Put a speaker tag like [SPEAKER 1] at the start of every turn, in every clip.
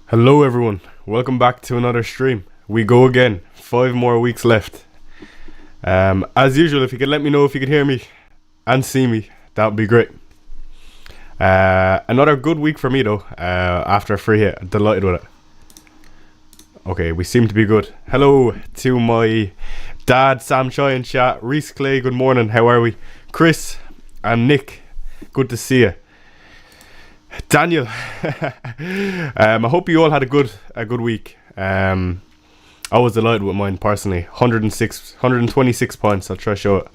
[SPEAKER 1] Hello everyone, welcome back to another stream. We go again, 5 more weeks left. As usual, if you could let me know if you could hear me and see me, that would be great. Another good week for me though, after a free hit, delighted with it. Okay, we seem to be good. Hello to my dad, Sam Choi in chat, Reese Clay, good morning, how are we? Chris and Nick, good to see you. Daniel, I hope you all had a good week. I was delighted with mine personally. 126 points. I'll try to show it.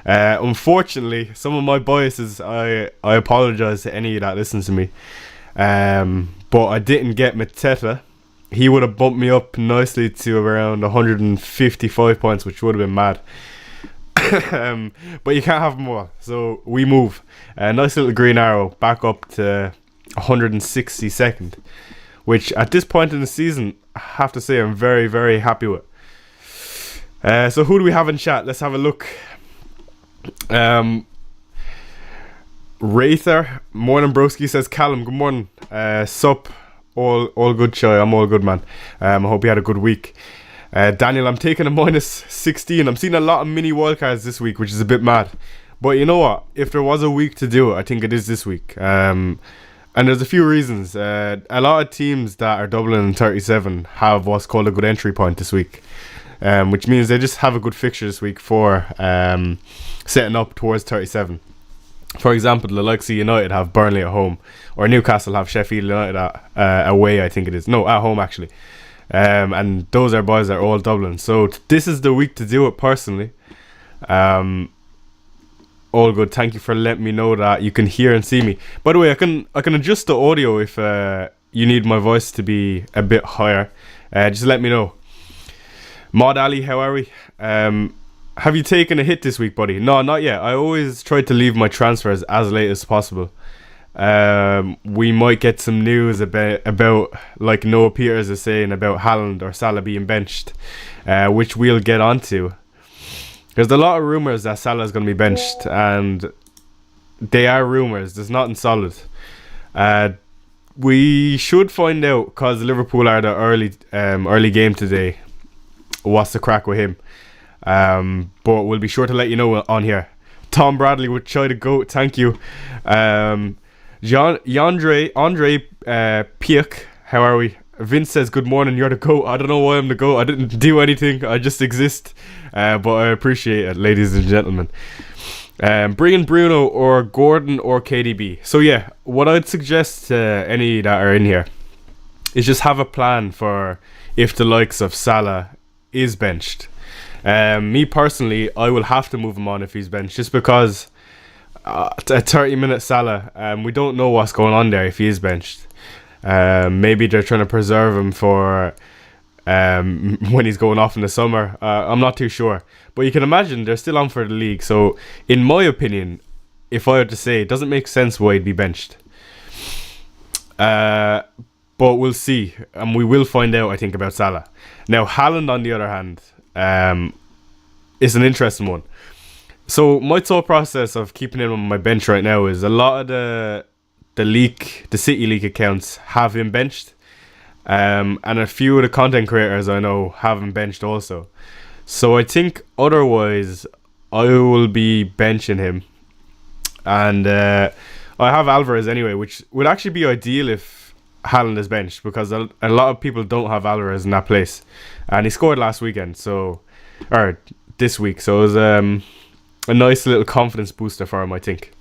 [SPEAKER 1] Unfortunately, some of my biases, I apologize to any that listens to me. But I didn't get Mateta. He would have bumped me up nicely to around 155 points, which would have been mad. But you can't have them all, so we move. A nice little green arrow back up to 162nd, which at this point in the season, I have to say I'm very, very happy with. So who do we have in chat? Let's have a look. Wraither, morning broski, says Callum, good morning. Sup, all good, Chai, I'm all good, man. I hope you had a good week. Daniel, I'm taking a minus 16. I'm seeing a lot of mini wildcards this week, which is a bit mad. But you know what? If there was a week to do it, I think it is this week. And there's a few reasons. A lot of teams that are doubling in 37 have what's called a good entry point this week. Which means they just have a good fixture this week for setting up towards 37. For example, the likes of United have Burnley at home. Or Newcastle have Sheffield United away, I think it is. No, at home actually. And those are boys that are all Dublin, so this is the week to do it personally. All good. Thank you for letting me know that you can hear and see me. By the way, I can adjust the audio if you need my voice to be a bit higher. Just let me know. Mod Ali, how are we? Have you taken a hit this week, buddy? No, not yet. I always try to leave my transfers as late as possible. We might get some news about like Noah Peters is saying about Haaland or Salah being benched, which we'll get onto. There's a lot of rumours that Salah is going to be benched, and they are rumours. There's nothing solid. We should find out, because Liverpool are the early game today, what's the crack with him. But we'll be sure to let you know on here. Tom Bradley would try to go. Thank you. Andre Piak, how are we? Vince says good morning, you're the GOAT. I don't know why I'm the GOAT. I didn't do anything, I just exist. But I appreciate it, ladies and gentlemen. Bring in Bruno or Gordon or KDB. So yeah, what I'd suggest to any that are in here is just have a plan for if the likes of Salah is benched. Me personally, I will have to move him on if he's benched, just because a 30-minute Salah, we don't know what's going on there if he is benched. Maybe they're trying to preserve him for when he's going off in the summer. I'm not too sure, but you can imagine they're still on for the league. So in my opinion, if I had to say, it doesn't make sense why he'd be benched. But we'll see, and we will find out, I think, about Salah. Now Haaland, on the other hand, is an interesting one. So my thought process of keeping him on my bench right now is a lot of the City League accounts have him benched, and a few of the content creators I know have him benched also. So I think otherwise I will be benching him, and I have Alvarez anyway, which would actually be ideal if Haaland is benched, because a lot of people don't have Alvarez in that place, and he scored last weekend, or this week, so it was a nice little confidence booster for him, I think.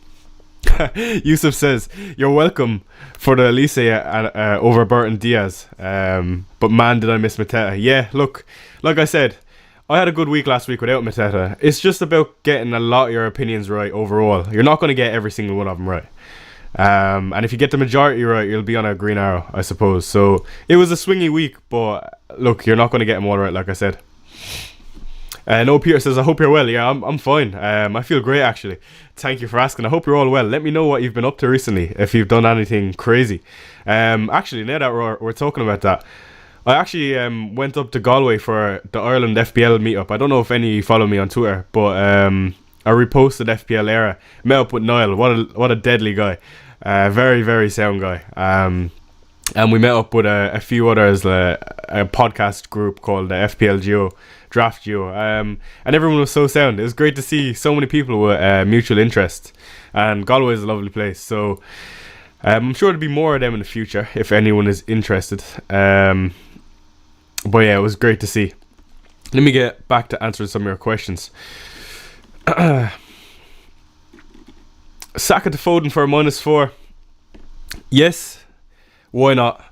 [SPEAKER 1] Yusuf says, you're welcome for the Elise over Burton Diaz. But man, did I miss Mateta. Yeah, look, like I said, I had a good week last week without Mateta. It's just about getting a lot of your opinions right overall. You're not going to get every single one of them right. And if you get the majority right, you'll be on a green arrow, I suppose. So it was a swingy week, but look, you're not going to get them all right, like I said. No, Peter says, I hope you're well. Yeah, I'm fine. I feel great, actually. Thank you for asking. I hope you're all well. Let me know what you've been up to recently, if you've done anything crazy. Actually, now that we're talking about that, I actually went up to Galway for the Ireland FPL meetup. I don't know if any follow me on Twitter, but I reposted FPL era. Met up with Niall. What a deadly guy. Very, very sound guy. And we met up with a few others, a podcast group called the FPL Draft Duo, and everyone was so sound. It was great to see so many people with mutual interest, and Galway is a lovely place, so I'm sure there'll be more of them in the future if anyone is interested. But yeah, it was great to see. Let me get back to answering some of your questions. Saka to Foden for a -4. Yes, why not?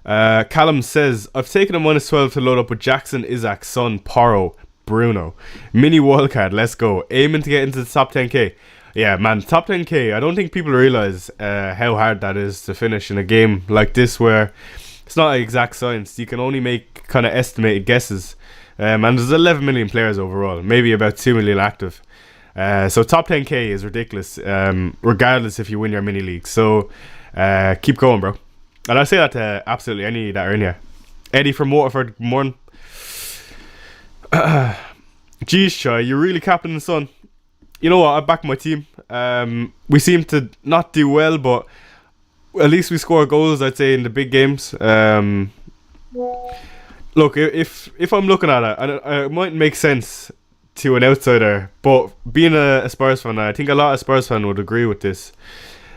[SPEAKER 1] Callum says, I've taken a -12 to load up with Jackson, Isaac, Son, Porro, Bruno. Mini wildcard, let's go. Aiming to get into the top 10k. Yeah, man, top 10k. I don't think people realise how hard that is to finish in a game like this where it's not exact science. You can only make kind of estimated guesses. And there's 11 million players overall, maybe about 2 million active. So top 10k is ridiculous, regardless if you win your mini league. So keep going, bro. And I say that to absolutely any that are in here. Eddie from Waterford, good morning. Geez, Shy, you're really capping the sun. You know what? I back my team. We seem to not do well, but at least we score goals, I'd say, in the big games. Look, if I'm looking at it, and it might make sense to an outsider, but being a Spurs fan, I think a lot of Spurs fans would agree with this.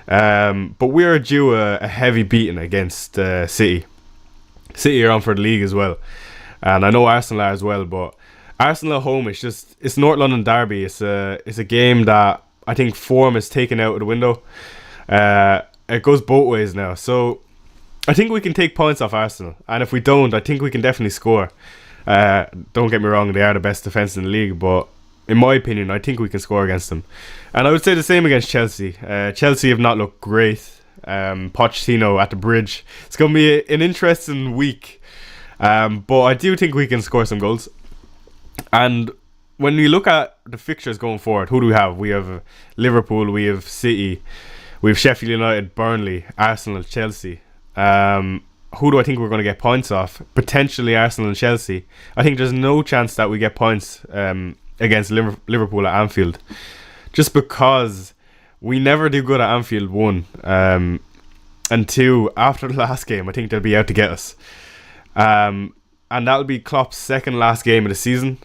[SPEAKER 1] But we are due a heavy beating against City. City are on for the league as well, and I know Arsenal are as well. But Arsenal at home, it's North London derby. It's a game that I think form is taken out of the window. It goes both ways now, so I think we can take points off Arsenal, and if we don't, I think we can definitely score. Don't get me wrong, they are the best defence in the league, but in my opinion, I think we can score against them. And I would say the same against Chelsea. Chelsea have not looked great. Pochettino at the bridge. It's going to be an interesting week. But I do think we can score some goals. And when we look at the fixtures going forward, who do we have? We have Liverpool, we have City, we have Sheffield United, Burnley, Arsenal, Chelsea. Who do I think we're going to get points off? Potentially Arsenal and Chelsea. I think there's no chance that we get points against Liverpool at Anfield, just because we never do good at Anfield, one, and two, after the last game I think they'll be out to get us, and that'll be Klopp's second last game of the season,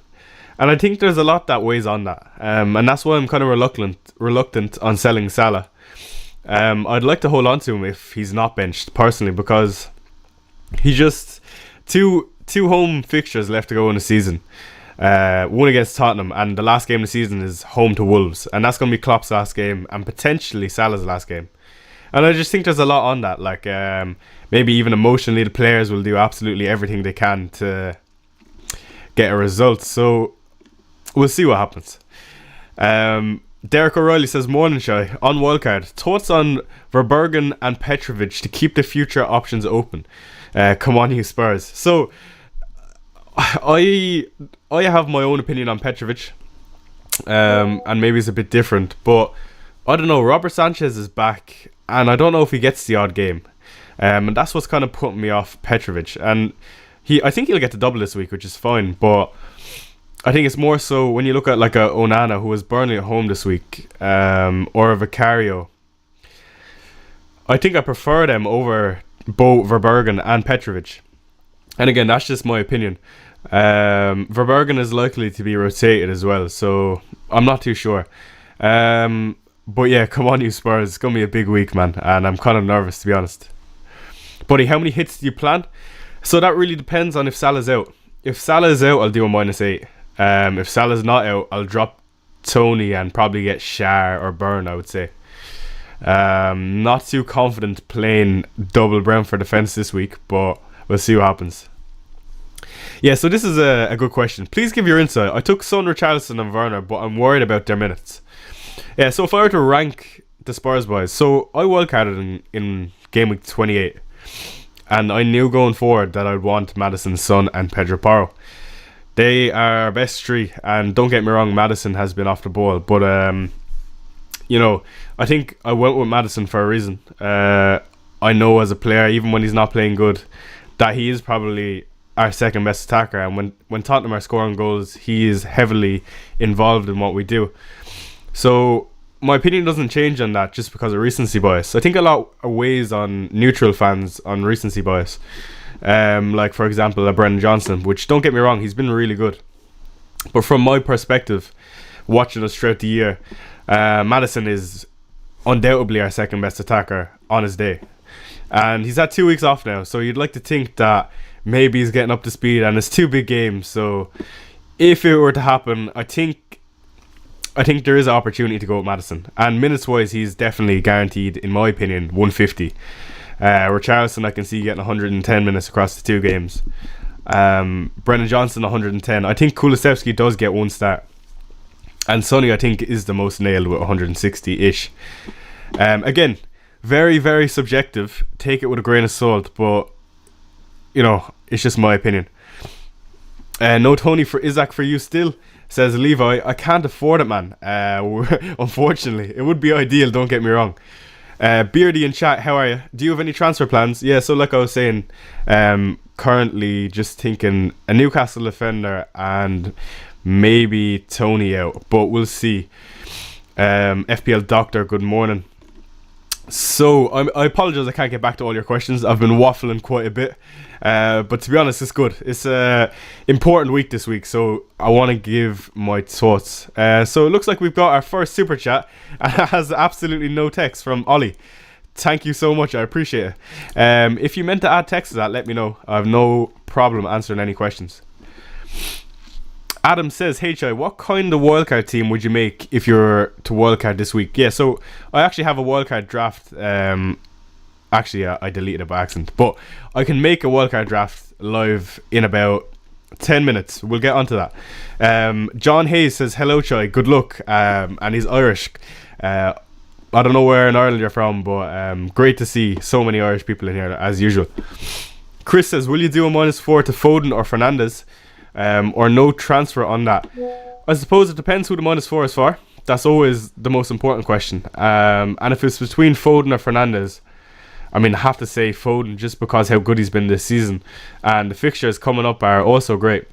[SPEAKER 1] and I think there's a lot that weighs on that, and that's why I'm kind of reluctant on selling Salah. I'd like to hold on to him if he's not benched personally, because he just two home fixtures left to go in the season. One against Tottenham, and the last game of the season is home to Wolves, and that's going to be Klopp's last game and potentially Salah's last game. And I just think there's a lot on that, like maybe even emotionally the players will do absolutely everything they can to get a result, so we'll see what happens. Derek O'Reilly says, morning Shy, on wildcard, thoughts on Verbergen and Petrovic to keep the future options open. Come on you Spurs. So I have my own opinion on Petrovic, and maybe it's a bit different, but I don't know, Robert Sanchez is back, and I don't know if he gets the odd game, and that's what's kind of putting me off Petrovic. And I think he'll get the double this week, which is fine, but I think it's more so when you look at like a Onana, who was Burnley at home this week, or a Vicario. I think I prefer them over both Verbergen and Petrovic. And again, that's just my opinion. Verbergen is likely to be rotated as well, so I'm not too sure. But yeah, come on you Spurs, it's going to be a big week, man, and I'm kind of nervous, to be honest. Buddy, how many hits do you plan? So that really depends on if Salah's out. If Salah is out, I'll do a -8. If Salah's not out, I'll drop Tony and probably get Shar or Byrne, I would say. Not too confident playing double Brentford defence this week, but we'll see what happens. Yeah, so this is a good question. Please give your insight. I took Son, Richarlison and Werner, but I'm worried about their minutes. Yeah, so if I were to rank the Spurs boys, so I wildcarded in game week 28, and I knew going forward that I'd want Maddison, Son and Pedro Porro. They are our best three, and don't get me wrong, Maddison has been off the ball, but you know, I think I went with Maddison for a reason. I know as a player, even when he's not playing good, that he is probably our second best attacker, and when Tottenham are scoring goals, he is heavily involved in what we do. So my opinion doesn't change on that just because of recency bias. I think a lot weighs on neutral fans on recency bias. Like, for example, Brennan Johnson, which, don't get me wrong, he's been really good. But from my perspective, watching us throughout the year, Maddison is undoubtedly our second best attacker on his day. And he's had 2 weeks off now, so you'd like to think that maybe he's getting up to speed, and it's 2 big games. So if it were to happen, I think there is an opportunity to go with Maddison. And minutes-wise, he's definitely guaranteed, in my opinion, 150. Richarlison, I can see getting 110 minutes across the 2 games. Brennan Johnson, 110. I think Kulusevski does get 1 start. And Sonny, I think, is the most nailed with 160-ish. Again, very, very subjective. Take it with a grain of salt, but, you know, it's just my opinion. No Tony for Isaac for you still, says Levi. I can't afford it, man. Unfortunately. It would be ideal, don't get me wrong. Beardy in chat, how are you? Do you have any transfer plans? Yeah, so like I was saying, currently just thinking a Newcastle defender and maybe Tony out, but we'll see. FPL Doctor, good morning. So I apologize I can't get back to all your questions. I've been waffling quite a bit, but to be honest, it's good. It's a important week this week, so I want to give my thoughts. So it looks like we've got our first super chat, and it has absolutely no text from Ollie. Thank you so much, I appreciate it. If you meant to add text to that, let me know. I have no problem answering any questions. Adam says, hey Chai, what kind of wildcard team would you make if you're to wildcard this week? Yeah, so I actually have a wildcard draft. Actually, I deleted it by accident. But I can make a wildcard draft live in about 10 minutes. We'll get onto that. John Hayes says, hello Chai, good luck. And he's Irish. I don't know where in Ireland you're from, but great to see so many Irish people in here, as usual. Chris says, will you do a -4 to Foden or Fernandes? Or no transfer on that? I suppose it depends who the -4 is for. That's always the most important question. And if it's between Foden or Fernandes, I mean, I have to say Foden, just because how good he's been this season, and the fixtures coming up are also great.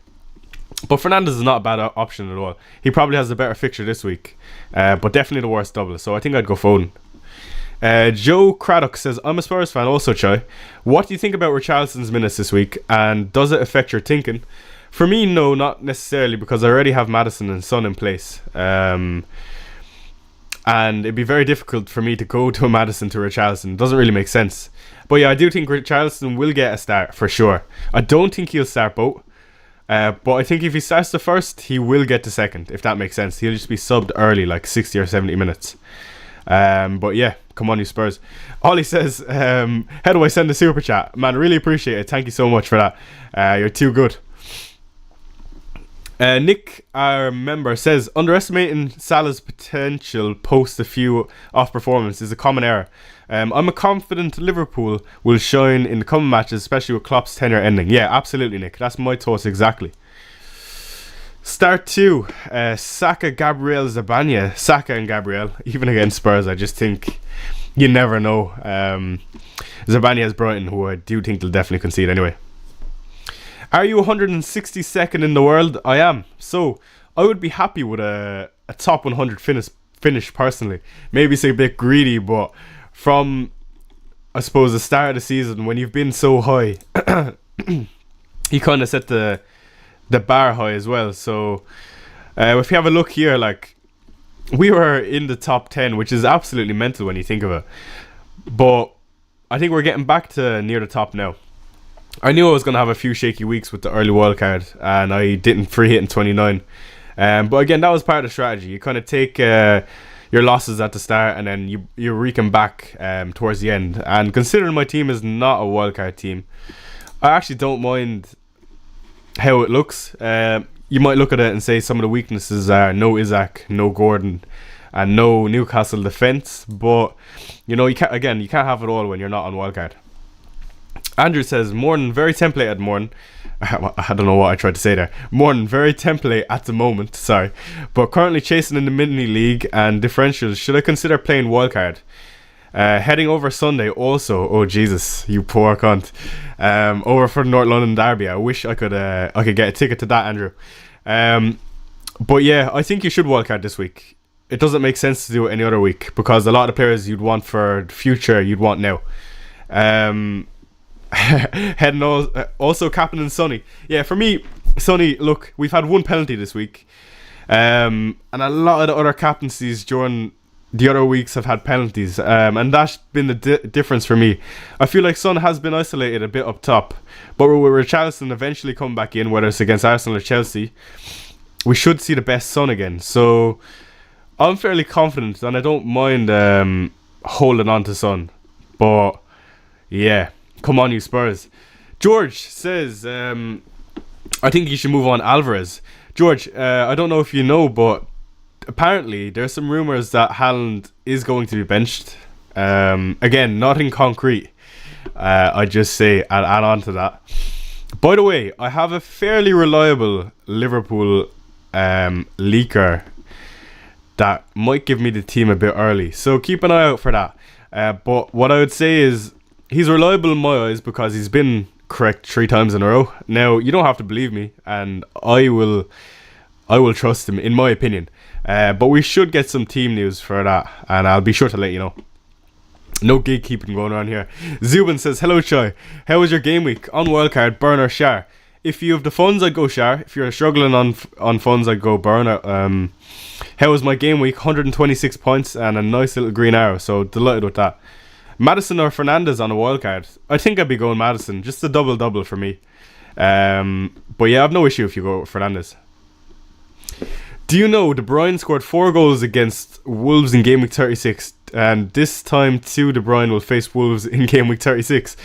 [SPEAKER 1] But Fernandes is not a bad option at all. He probably has a better fixture this week, but definitely the worst double, so I think I'd go Foden. Joe Craddock says, I'm a Spurs fan also, Chai. What do you think about Richarlison's minutes this week, and does it affect your thinking? For me, no, not necessarily, because I already have Maddison and Son in place. And it'd be very difficult for me to go to a Maddison to Richarlison. It doesn't really make sense. But yeah, I do think Richarlison will get a start, for sure. I don't think he'll start both. But I think if he starts the first, he will get the second, if that makes sense. He'll just be subbed early, like 60 or 70 minutes. But yeah, come on, you Spurs. Ollie says, how do I send a super chat? Man, really appreciate it. Thank you so much for that. You're too good. Nick, our member, says, underestimating Salah's potential post a few off performance is a common error. I'm a confident Liverpool will shine in the coming matches, especially with Klopp's tenure ending. Yeah, absolutely, Nick. That's my thoughts exactly. Start 2. Saka, Gabriel, Zabanya. Saka and Gabriel, even against Spurs, I just think you never know. Zabanya has Brighton, who I do think they'll definitely concede anyway. Are you 162nd in the world? I am. So I would be happy with a top 100 finish personally. Maybe it's a bit greedy, but from, I suppose, the start of the season, when you've been so high, he kind of set the bar high as well. So if you have a look here, like, we were in the top 10, which is absolutely mental when you think of it. But I think we're getting back to near the top now. I knew I was going to have a few shaky weeks with the early wildcard, and I didn't free hit in 29. But again, that was part of the strategy. You kind of take your losses at the start, and then you wreak them back towards the end. And considering my team is not a wildcard team, I actually don't mind how it looks. You might look at it and say some of the weaknesses are no Isaac, no Gordon, and no Newcastle defence. But you know, you can't have it all when you're not on wildcard. Andrew says, Morning, very template at Morning. I don't know what I tried to say there. Morning, very template at the moment, sorry. But currently chasing in the mini league and differentials. Should I consider playing wildcard? Heading over Sunday also. Oh Jesus, you poor cunt. Over for the North London Derby. I wish I could get a ticket to that, Andrew. But yeah, I think you should wildcard this week. it doesn't make sense to do it any other week because a lot of the players you'd want for the future you'd want now. Heading also captain Sonny. Yeah, for me, Sonny, look, we've had one penalty this week. And a lot of the other captaincies during the other weeks have had penalties. And that's been the difference for me. I feel like Son has been isolated a bit up top. But with Richarlison eventually coming back in, whether it's against Arsenal or Chelsea, we should see the best Son again. So I'm fairly confident and I don't mind holding on to Son. But yeah, come on you Spurs. George says, I think you should move on Alvarez. George, I don't know if you know, but apparently there's some rumours that Haaland is going to be benched. Again, nothing concrete. I just say I'll add on to that. By the way, I have a fairly reliable Liverpool leaker that might give me the team a bit early. So keep an eye out for that. But what I would say is he's reliable in my eyes because he's been correct 3 times in a row. Now, you don't have to believe me, and I will trust him, in my opinion. But we should get some team news for that, and I'll be sure to let you know. No gatekeeping going on here. Zubin says, hello Chai, how was your game week? On Wildcard, Burn or Shar? If you have the funds, I'd go Shar. If you're struggling on funds, I'd go Burn. How was my game week? 126 points and a nice little green arrow, so delighted with that. Madison or Fernandez on a wildcard? I think I'd be going Madison. Just a double for me. But yeah, I've no issue if you go with Fernandez. Do you know De Bruyne scored 4 goals against Wolves in game week 36, and this time too De Bruyne will face Wolves in game week 36.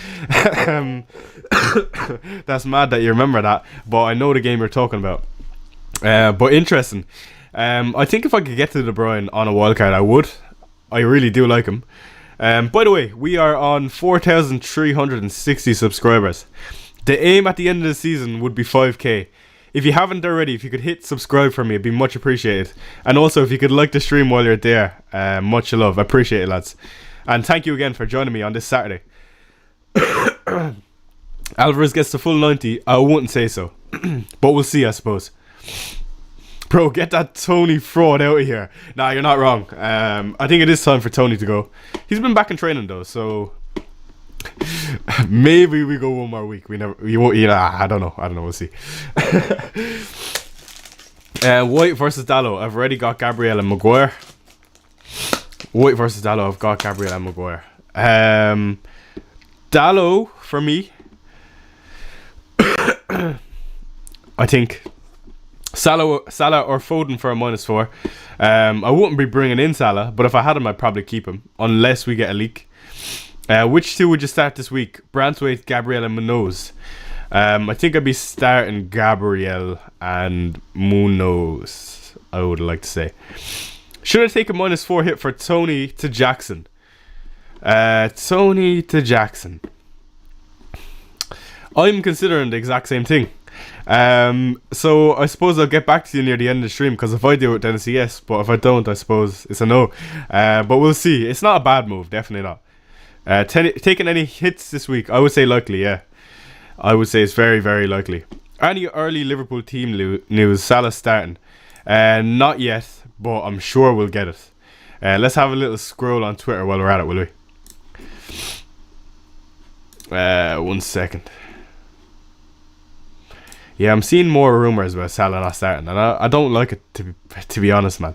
[SPEAKER 1] That's mad that you remember that, but I know the game you're talking about. But interesting. I think if I could get to De Bruyne on a wildcard, I would. I really do like him. By the way, we are on 4,360 subscribers. The aim at the end of the season would be 5k. If you haven't already, if you could hit subscribe for me, it'd be much appreciated. And also, if you could like the stream while you're there, much love. I appreciate it, lads. And thank you again for joining me on this Saturday. Alvarez gets the full 90. I wouldn't say so. But we'll see, I suppose. Bro, get that Tony fraud out of here. Nah, you're not wrong. I think it is time for Tony to go. He's been back in training though, so maybe we go one more week. We won't. I don't know. We'll see. White versus Dallo. I've already got Gabriel and Maguire. White versus Dallo. I've got Gabriel and Maguire. Dallo for me. I think Salah or Foden for a -4. I wouldn't be bringing in Salah, but if I had him, I'd probably keep him unless we get a leak. Which two would you start this week? Branthwaite, Gabriel, and Munoz. I think I'd be starting Gabriel and Munoz. I would like to say. Should I take a -4 hit for Tony to Jackson? Tony to Jackson. I'm considering the exact same thing. So I suppose I'll get back to you near the end of the stream, because if I do it then it's a yes, but if I don't I suppose it's a no. But we'll see. It's not a bad move, definitely not. Taking any hits this week? I would say likely, yeah. I would say it's very, very likely. Any early Liverpool team news? Salah starting? Not yet, but I'm sure we'll get it. Let's have a little scroll on Twitter while we're at it, will we? 1 second. Yeah, I'm seeing more rumours about Salah not starting, and I don't like it, to be honest, man.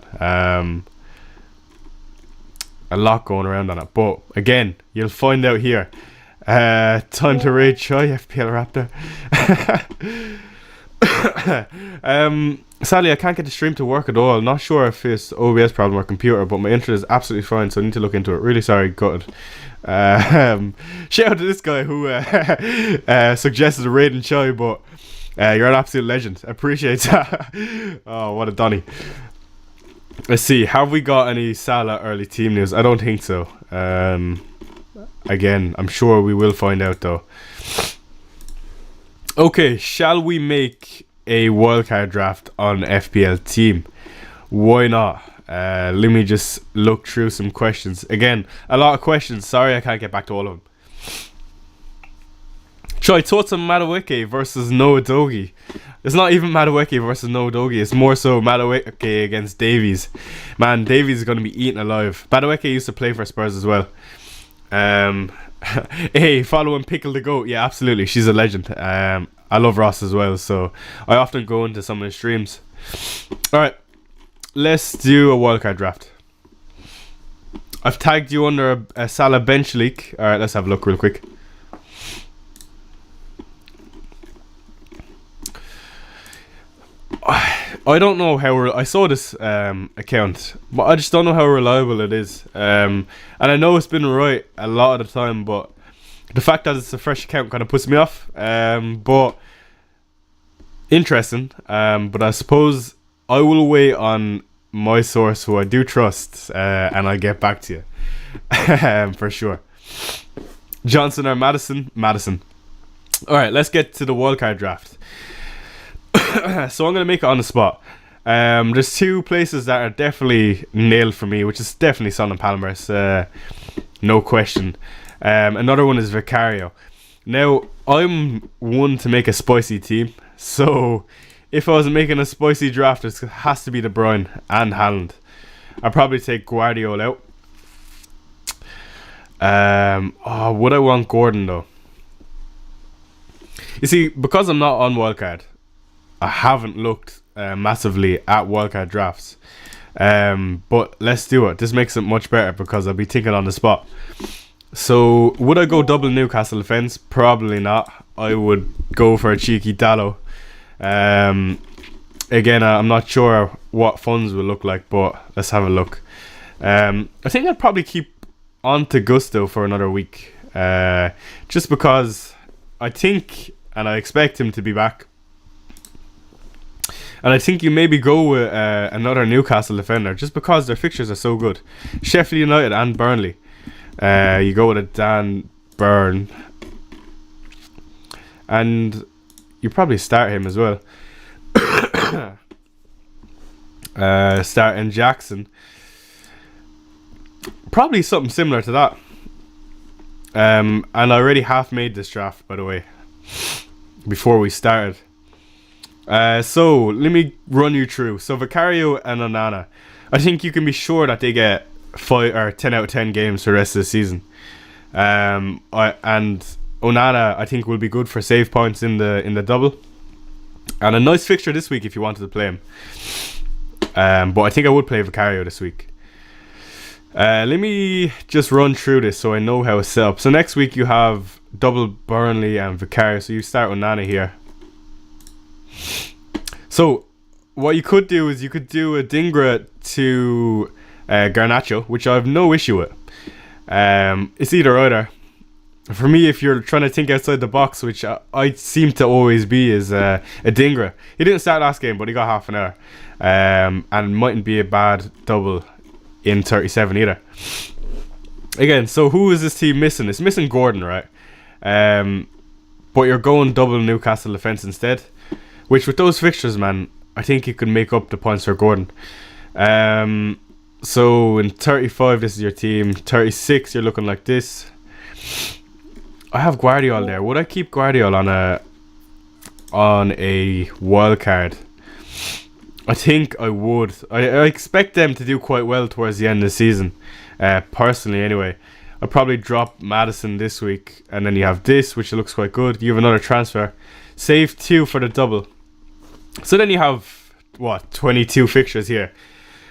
[SPEAKER 1] A lot going around on it, but again, you'll find out here. Time to raid Chai, FPL Raptor. Sadly, I can't get the stream to work at all. Not sure if it's OBS problem or computer, but my internet is absolutely fine, so I need to look into it. Really sorry, gutted. Shout out to this guy who suggested a raid in Chai, but you're an absolute legend. Appreciate that. Oh, what a Donny. Let's see. Have we got any Salah early team news? I don't think so. Again, I'm sure we will find out though. Okay, shall we make a wildcard draft on FPL team? Why not? Let me just look through some questions. Again, a lot of questions. Sorry I can't get back to all of them. Choi, thoughts on Madueke versus Noah Dogie? It's not even Madueke versus Noah Dogie. It's more so Madueke against Davies. Man, Davies is going to be eaten alive. Madueke used to play for Spurs as well. Hey, following Pickle the Goat. Yeah, absolutely. She's a legend. I love Ross as well, so I often go into some of his streams. Alright, let's do a wildcard draft. I've tagged you under a Salah bench leak. Alright, let's have a look real quick. I don't know how I saw this account, but I just don't know how reliable it is. And I know it's been right a lot of the time, but the fact that it's a fresh account kind of puts me off. But interesting. But I suppose I will wait on my source, who I do trust, and I'll get back to you for sure. Johnson or Madison? Madison. All right, let's get to the wildcard draft. So I'm going to make it on the spot. There's two places that are definitely nailed for me, which is definitely Son and Palmer's, no question. Another one is Vicario. Now, I'm one to make a spicy team, so if I was making a spicy draft, it has to be De Bruyne and Haaland. I'd probably take Guardiola out. Would I want Gordon though? You see, because I'm not on wildcard, I haven't looked massively at wildcard drafts. But let's do it. This makes it much better because I'll be thinking on the spot. So, would I go double Newcastle defence? Probably not. I would go for a cheeky Dallo. Again, I'm not sure what funds will look like, but let's have a look. I think I'd probably keep on to Gusto for another week. Just because I think, and I expect him to be back. And I think you maybe go with another Newcastle defender, just because their fixtures are so good. Sheffield United and Burnley. You go with a Dan Burn. And you probably start him as well. Starting Jackson. Probably something similar to that. And I already half made this draft, by the way, before we started. So let me run you through. So Vicario and Onana, I think you can be sure that they get 5 or 10 out of 10 games for the rest of the season. And Onana, I think, will be good for save points in the double, and a nice fixture this week if you wanted to play him. But I think I would play Vicario this week. Let me just run through this so I know how it's set up. So next week you have double Burnley and Vicario. So you start Onana here. So what you could do is you could do a Dingra to Garnacho, which I have no issue with. It's either. For me, if you're trying to think outside the box, which I seem to always be, is a Dingra. He didn't start last game, but he got half an hour. And mightn't be a bad double in 37 either. Again, so who is this team missing? It's missing Gordon, right? But you're going double Newcastle defence instead. Which, with those fixtures, man, I think you can make up the points for Gordon. So in 35, this is your team. 36, you're looking like this. I have Guardiola there. Would I keep Guardiola on a wild card? I think I would. I expect them to do quite well towards the end of the season. Personally, anyway. I'll probably drop Madison this week, and then you have this, which looks quite good. You have another transfer. Save 2 for the double. So then you have, 22 fixtures here.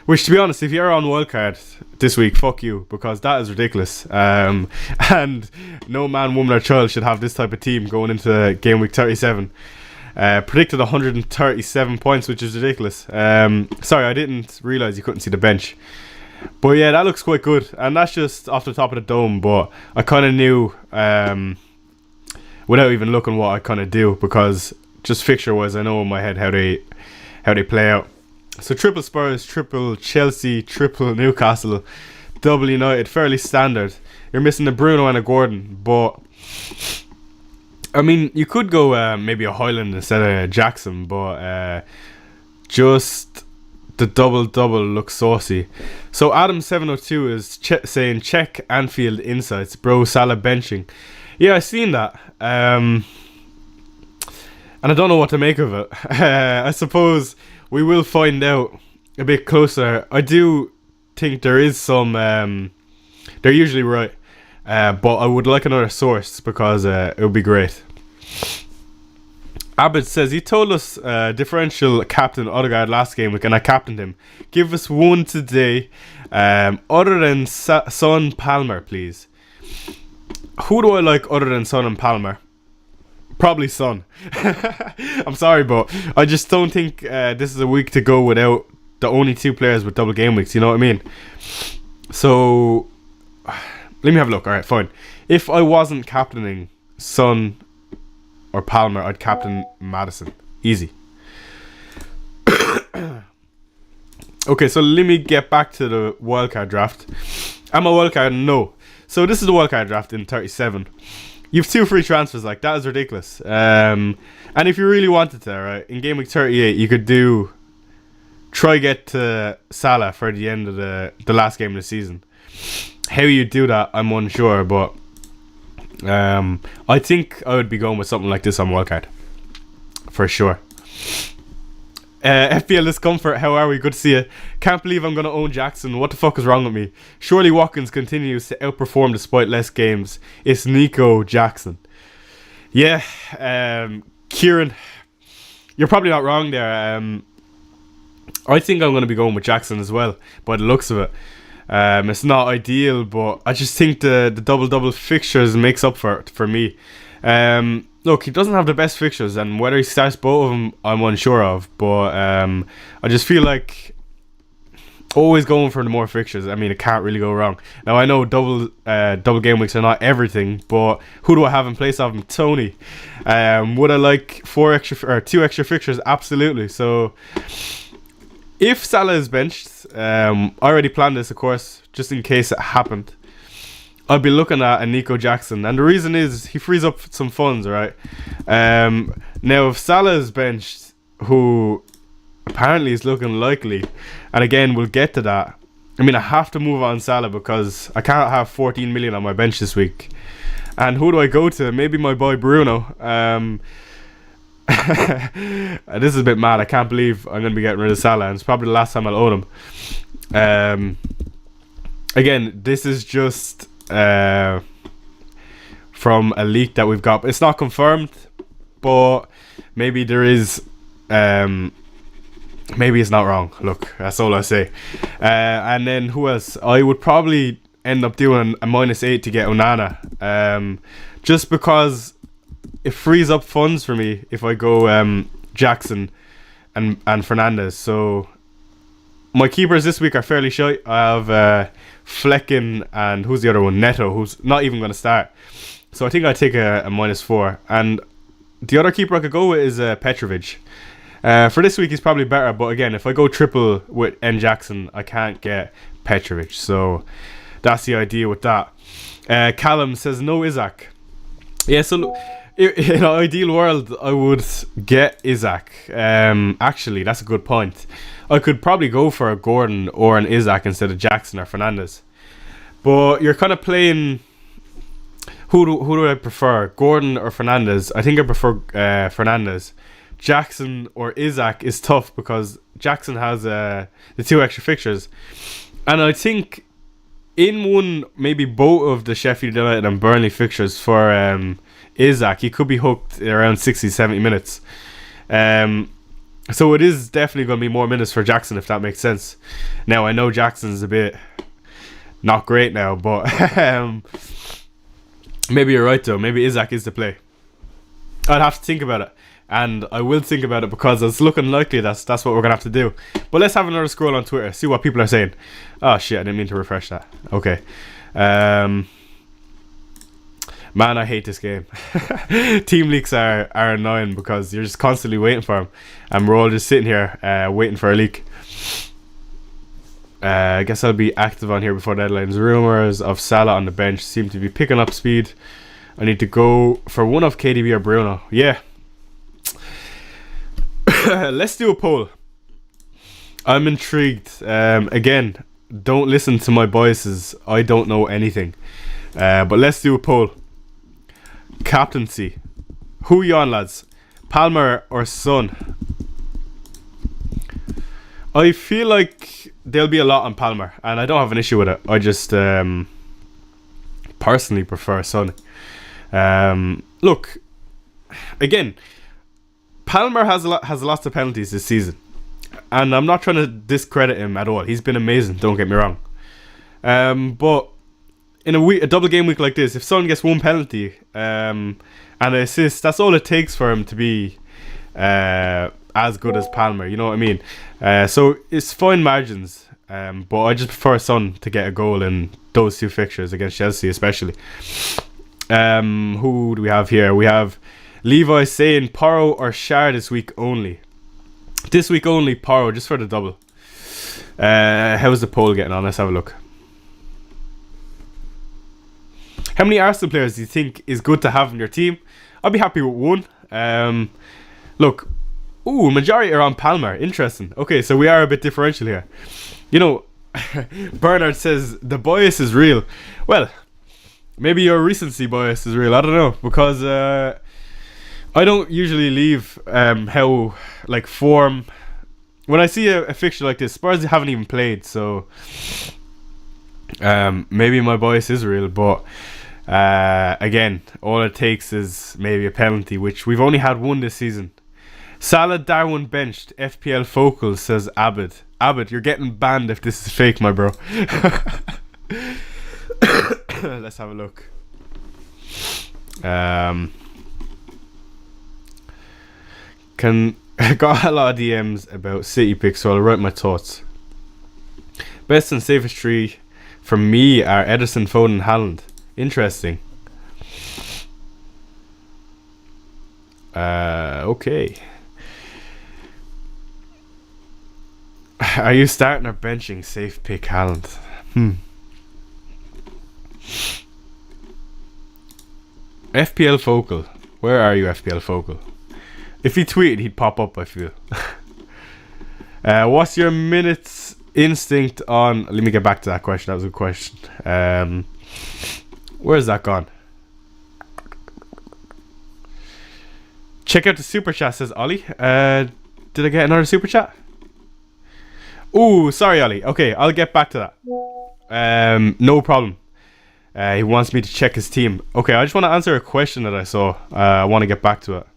[SPEAKER 1] Which, to be honest, if you're on wildcard this week, fuck you, because that is ridiculous. And no man, woman or child should have this type of team going into game week 37. Predicted 137 points, which is ridiculous. Sorry, I didn't realise you couldn't see the bench. But yeah, that looks quite good. And that's just off the top of the dome, but I kind of knew, without even looking, what I kind of do, because just fixture-wise, I know in my head how they play out. So triple Spurs, triple Chelsea, triple Newcastle, double United, fairly standard. You're missing a Bruno and a Gordon, but I mean, you could go maybe a Highland instead of Jackson, but just the double looks saucy. So Adam702 is saying check Anfield insights, bro. Salah benching. Yeah, I seen that. and I don't know what to make of it. I suppose we will find out a bit closer. I do think there is some. They're usually right, but I would like another source because it would be great. Abbott says he told us differential captain Odegaard last game week, and I captained him. Give us one today, other than Son Palmer, please. Who do I like other than Son and Palmer? Probably Son. I'm sorry, but I just don't think this is a week to go without the only two players with double game weeks. You know what I mean? So let me have a look. All right, fine. If I wasn't captaining Son or Palmer, I'd captain Madison. Easy. Okay, so let me get back to the wildcard draft. Am I wildcard? No. So this is the wildcard draft in 37. You have 2 free transfers. Like, that is ridiculous. And if you really wanted to, right, in game week 38, you could try get to Salah for the end of the last game of the season. How you do that, I'm unsure, but I think I would be going with something like this on wildcard for sure. FPL Discomfort, how are we? Good to see you. Can't believe I'm going to own Jackson. What the fuck is wrong with me? Surely Watkins continues to outperform despite less games. It's Nico Jackson. Yeah, Kieran, you're probably not wrong there. I think I'm going to be going with Jackson as well, by the looks of it. It's not ideal, but I just think the double fixtures makes up for it for me. Look, he doesn't have the best fixtures, and whether he starts both of them, I'm unsure of. But I just feel like always going for the more fixtures. I mean, it can't really go wrong. Now I know double game weeks are not everything, but who do I have in place of him? Tony. Would I like 2 extra fixtures? Absolutely. So if Salah is benched, I already planned this, of course, just in case it happened. I'd be looking at a Nico Jackson, and the reason is he frees up some funds, right? Now, if Salah is benched, who apparently is looking likely, and again, we'll get to that. I mean, I have to move on Salah because I can't have 14 million on my bench this week. And who do I go to? Maybe my boy Bruno. This is a bit mad. I can't believe I'm going to be getting rid of Salah, and it's probably the last time I'll own him. Again, this is just from a leak that we've got. It's not confirmed, but maybe there is. Maybe it's not wrong. Look, that's all I say. And then who else? I would probably end up doing a -8 to get Onana, just because it frees up funds for me if I go Jackson and Fernandez. So my keepers this week are fairly shite. I have Flecken and who's the other one? Neto, who's not even going to start. So I think I take a -4. And the other keeper I could go with is Petrovic. For this week he's probably better, but again, if I go triple with N Jackson, I can't get Petrovic. So that's the idea with that. Callum says no Isaac. Yeah, so in an ideal world I would get Isaac. Actually, that's a good point. I could probably go for a Gordon or an Isaac instead of Jackson or Fernandez. But you're kind of playing. Who do I prefer, Gordon or Fernandez? I think I prefer Fernandez. Jackson or Isaac is tough because Jackson has the 2 extra fixtures, and I think in one, maybe both of the Sheffield United and Burnley fixtures for Isaac, he could be hooked around 60-70 minutes. So it is definitely going to be more minutes for Jackson, if that makes sense. Now I know Jackson's a bit not great now, but maybe you're right though. Maybe Isaac is the play. I'd have to think about it, and I will think about it because it's looking likely that's what we're gonna have to do. But let's have another scroll on Twitter, see what people are saying. Oh shit, I didn't mean to refresh that. Okay. Man, I hate this game. Team leaks are annoying because you're just constantly waiting for them, and we're all just sitting here waiting for a leak. I guess I'll be active on here before deadlines. Rumors of Salah on the bench seem to be picking up speed. I need to go for one of KDB or Bruno. Yeah. Let's do a poll. I'm intrigued. Again, don't listen to my biases. I don't know anything. But let's do a poll. Captaincy. Who are you on, lads? Palmer or Son? I feel like there'll be a lot on Palmer, and I don't have an issue with it. I just personally prefer Son. Look, again, Palmer has lots of penalties this season, and I'm not trying to discredit him at all. He's been amazing, don't get me wrong. But in a double game week like this, if Son gets one penalty and an assist, that's all it takes for him to be as good as Palmer. You know what I mean? So it's fine margins, but I just prefer Son to get a goal in those two fixtures against Chelsea, especially. Who do we have here? We have Levi saying Porro or Schär this week only. This week only, Porro, just for the double. How's the poll getting on? Let's have a look. How many Arsenal players do you think is good to have in your team? I'll be happy with one. Look, majority are on Palmer. Interesting. Okay, so we are a bit differential here. You know, Bernard says the bias is real. Well, maybe your recency bias is real. I don't know, because I don't usually leave how like form. When I see a fixture like this, Spurs haven't even played, so maybe my bias is real. But again, all it takes is maybe a penalty, which we've only had one this season. Salah Darwin benched. FPL Focal, says Abid. Abid, you're getting banned if this is fake, my bro. Let's have a look. I got a lot of DMs about City picks, so I'll write my thoughts. Best and safest three for me are Ederson, Foden, Haaland. Interesting. Okay. Are you starting or benching safe pick Haaland? FPL Focal. Where are you, FPL Focal? If he tweeted, he'd pop up, I feel. What's your minutes instinct on... Let me get back to that question. That was a good question. Where's that gone? Check out the super chat, says Ollie. Did I get another super chat? Ooh, sorry, Ollie. Okay, I'll get back to that. No problem. He wants me to check his team. Okay, I just want to answer a question that I saw. I want to get back to it.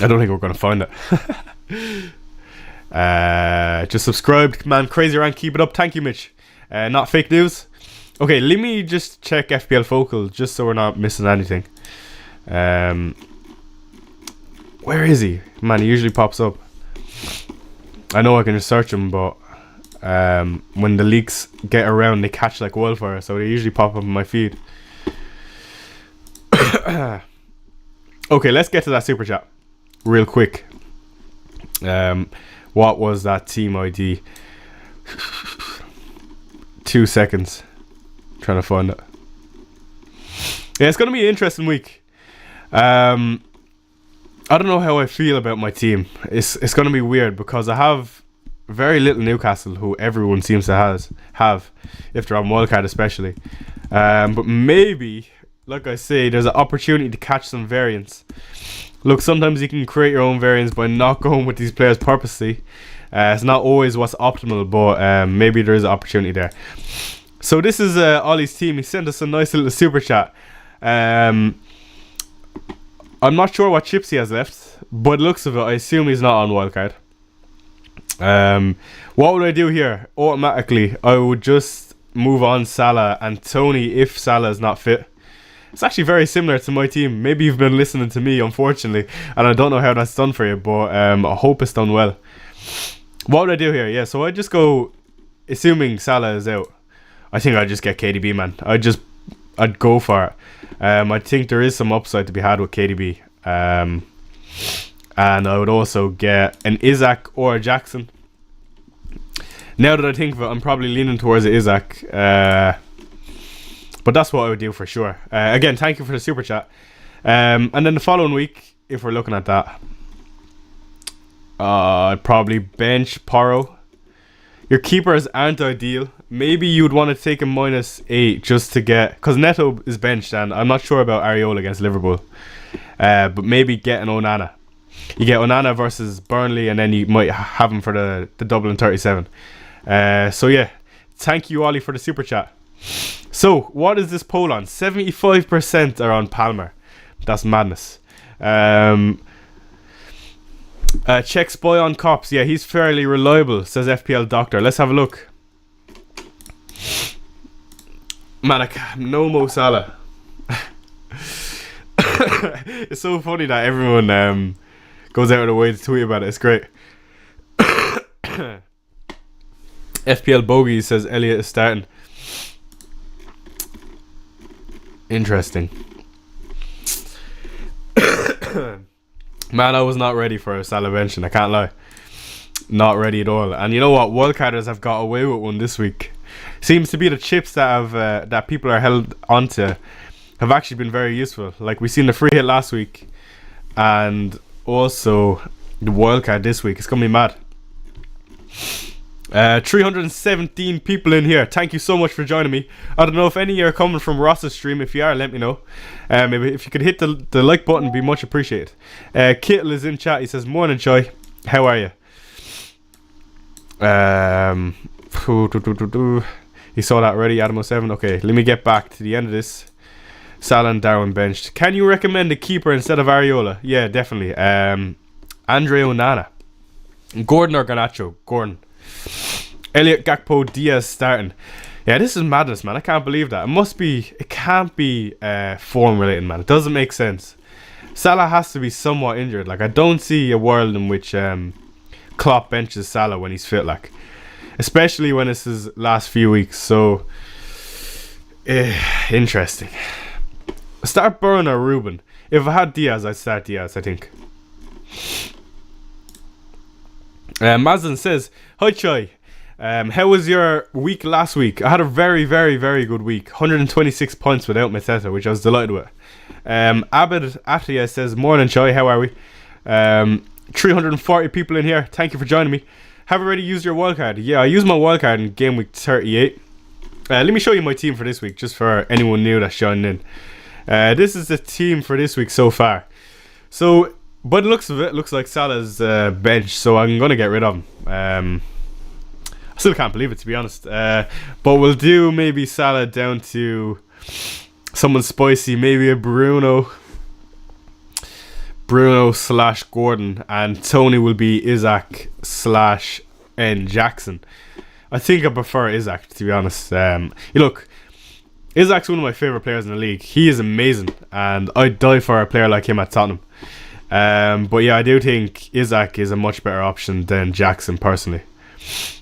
[SPEAKER 1] I don't think we're going to find it. Just subscribe, man. Crazy rank, keep it up. Thank you, Mitch. Not fake news. Okay, let me just check FPL Focal, just so we're not missing anything. Where is he? Man, he usually pops up. I know I can just search him, but when the leaks get around, they catch like wildfire, so they usually pop up in my feed. Okay, let's get to that super chat real quick. What was that team ID? 2 seconds. Trying to find it. Yeah, it's going to be an interesting week. I don't know how I feel about my team. It's going to be weird because I have very little Newcastle, who everyone seems to have if they're on wildcard especially. But maybe, like I say, there's an opportunity to catch some variance. Look, sometimes you can create your own variance by not going with these players purposely. It's not always what's optimal, but maybe there is an opportunity there. So this is Ollie's team. He sent us a nice little super chat. I'm not sure what chips he has left, but looks of it, I assume he's not on wildcard. What would I do here? Automatically, I would just move on Salah and Tony if Salah is not fit. It's actually very similar to my team. Maybe you've been listening to me, unfortunately, and I don't know how that's done for you, but I hope it's done well. What would I do here? Yeah, so I just go, assuming Salah is out, I think I'd just get KDB, man. I'd go for it. I think there is some upside to be had with KDB. And I would also get an Isaac or a Jackson. Now that I think of it, I'm probably leaning towards an Isaac. But that's what I would do for sure. Again, thank you for the super chat. And then the following week, if we're looking at that, I'd probably bench Porro. Your keepers aren't ideal. maybe you'd want to take a -8 just to get, because Neto is benched, and I'm not sure about Areola against Liverpool. But maybe get an Onana. You get Onana versus Burnley, and then you might have him for the Dublin 37. So yeah, thank you, Ollie, for the super chat. So what is this poll on? 75% are on Palmer. That's madness. Check Spy on Cops. Yeah, he's fairly reliable, says FPL Doctor. Let's have a look. Man, no Mo Salah. It's so funny that everyone goes out of the way to tweet about it. It's great. FPL Bogey says Elliot is starting. Interesting. Man, I was not ready for a Salah benching, I can't lie. Not ready at all. And you know what? Wildcarders have got away with one this week. Seems to be the chips that have that people are held onto have actually been very useful. Like we seen the free hit last week, and also the wildcard this week. It's gonna be mad. 317 people in here. Thank you so much for joining me. I don't know if any of you are coming from Ross's stream. If you are, let me know. Maybe if you could hit the like button, be much appreciated. Kittle is in chat. He says, "Morning, Joy. How are you?" He saw that already. Adam07. Okay, let me get back to the end of this. Salah and Darwin benched. Can you recommend a keeper instead of Areola? Yeah, definitely. Andre Onana. Gordon or Garnacho? Gordon. Elliot, Gakpo, Diaz starting. Yeah, this is madness, man. I can't believe that. It can't be form related, man. It doesn't make sense. Salah has to be somewhat injured. Like, I don't see a world in which Klopp benches Salah when he's fit, like, especially when it's his last few weeks. So interesting. Start Burn or Ruben. If I had Diaz, I'd start Diaz, I think. Mazin says, "Hi Choi, how was your week last week?" I had a very, very, very good week. 126 points without Mateta, which I was delighted with. Abed Atria says, "Morning Choi, how are we?" 340 people in here. Thank you for joining me. Have already used your wildcard? Yeah, I used my wildcard in game week 38. Let me show you my team for this week, just for anyone new that's joining in. This is the team for this week so far. So, by the looks of it, looks like Salah's bench, so I'm going to get rid of him. I still can't believe it, to be honest. But we'll do maybe Salah down to someone spicy, maybe a Bruno / Gordon, and Tony will be Isaac / N Jackson. I think I prefer Isaac, to be honest. Look, Isaac's one of my favourite players in the league. He is amazing, and I'd die for a player like him at Tottenham. But yeah, I do think Isaac is a much better option than Jackson, personally.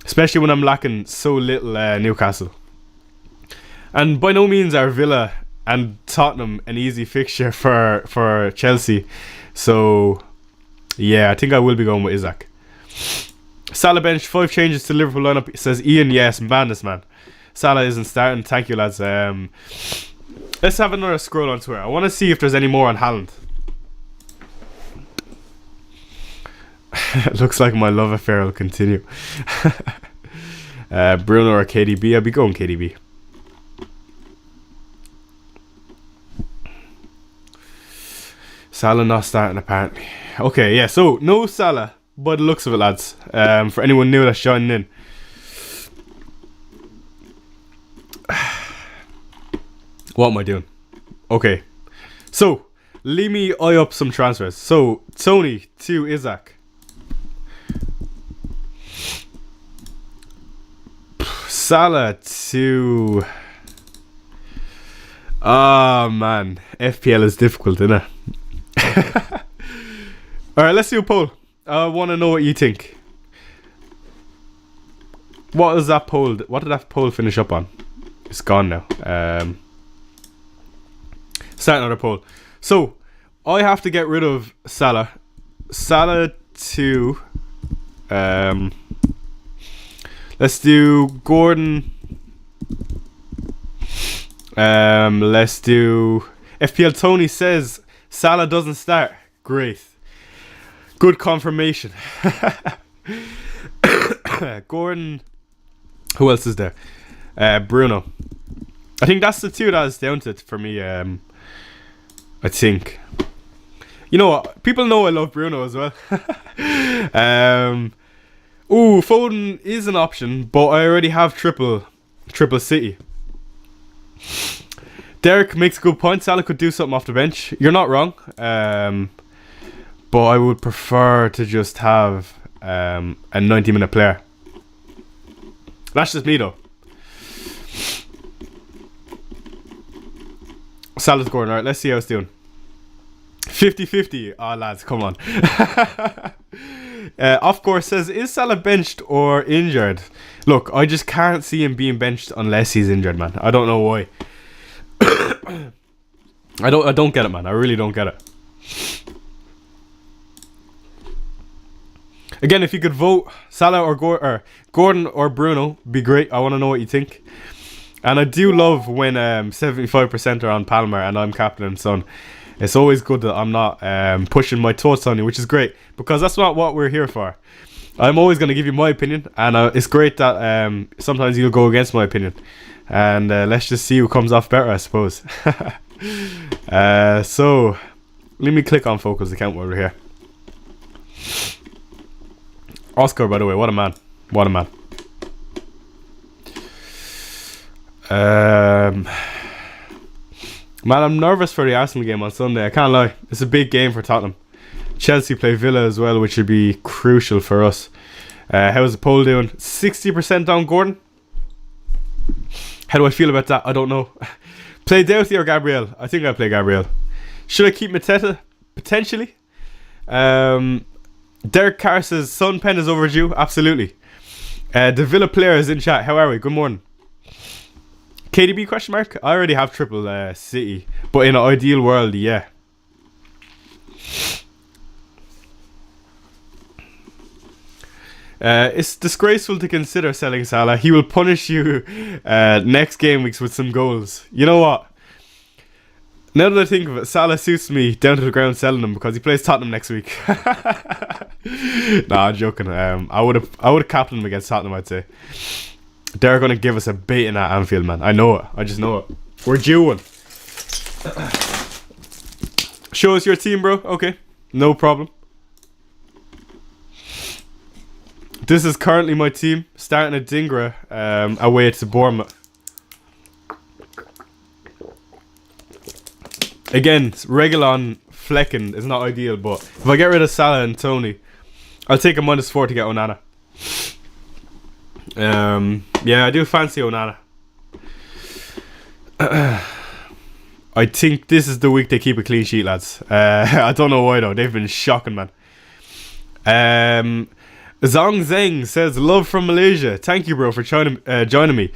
[SPEAKER 1] Especially when I'm lacking so little Newcastle. And by no means are Villa and Tottenham an easy fixture for Chelsea. So yeah, I think I will be going with Isaac. Salah bench, 5 changes to Liverpool lineup, says Ian. Yes, madness, man. Salah isn't starting. Thank you, lads. Let's have another scroll on Twitter. I want to see if there's any more on Haaland. Looks like my love affair will continue. Bruno or KDB? I'll be going KDB. Salah not starting, apparently. Okay, yeah, so no Salah, by the looks of it, lads. For anyone new that's joining in. What am I doing? Okay, so let me eye up some transfers. So Tony to Isaac. Salah to... Oh man, FPL is difficult, isn't it? Alright, let's do a poll. I want to know what you think. What is that poll? What did that poll finish up on? It's gone now. Start another poll. So I have to get rid of Salah. Salah to let's do Gordon. Let's do FPL. Tony says Salah doesn't start. Great. Good confirmation. Gordon. Who else is there? Bruno. I think that's the two that is down to it for me. I think. You know what? People know I love Bruno as well. Foden is an option, but I already have triple City. Derek makes a good point. Salah could do something off the bench. You're not wrong. But I would prefer to just have a 90-minute player. That's just me though. Salah's scoring. Alright, let's see how it's doing. 50-50. Oh, lads, come on. Off course says, is Salah benched or injured? Look, I just can't see him being benched unless he's injured, man. I don't know why. I don't get it, man. I really don't get it. Again, if you could vote Salah or Gordon or Bruno, be great. I want to know what you think. And I do love when 75% are on Palmer and I'm captain and Son. It's always good that I'm not pushing my thoughts on you, which is great, because that's not what we're here for. I'm always going to give you my opinion, and it's great that sometimes you'll go against my opinion. And let's just see who comes off better, I suppose. So, let me click on focus account over here. Oscar, by the way, what a man. What a man. Man, I'm nervous for the Arsenal game on Sunday. I can't lie. It's a big game for Tottenham. Chelsea play Villa as well, which would be crucial for us. How's the poll doing? 60% on Gordon. How do I feel about that? I don't know. Play Doughty or Gabriel? I think I'll play Gabriel. Should I keep Mateta? Potentially. Derek Carr says Son Pen is overdue. Absolutely. The Villa player is in chat. How are we? Good morning. KDB question mark? I already have triple City, but in an ideal world, yeah. It's disgraceful to consider selling Salah. He will punish you next game weeks with some goals. You know what? Now that I think of it, Salah suits me down to the ground selling him because he plays Tottenham next week. Nah, I'm joking. I would have captained him against Tottenham, I'd say. They're going to give us a beating at Anfield, man. I know it. I just know it. We're due one. Show us your team, bro. Okay. No problem. This is currently my team. Starting at Dingra away to Bournemouth. Again, Reguilon Flecken is not ideal, but if I get rid of Salah and Tony, I'll take a -4 to get Onana. Yeah, I do fancy Onana. I think this is the week they keep a clean sheet, lads. I don't know why though. They've been shocking, man. Zong Zeng says love from Malaysia. Thank you, bro, for joining me.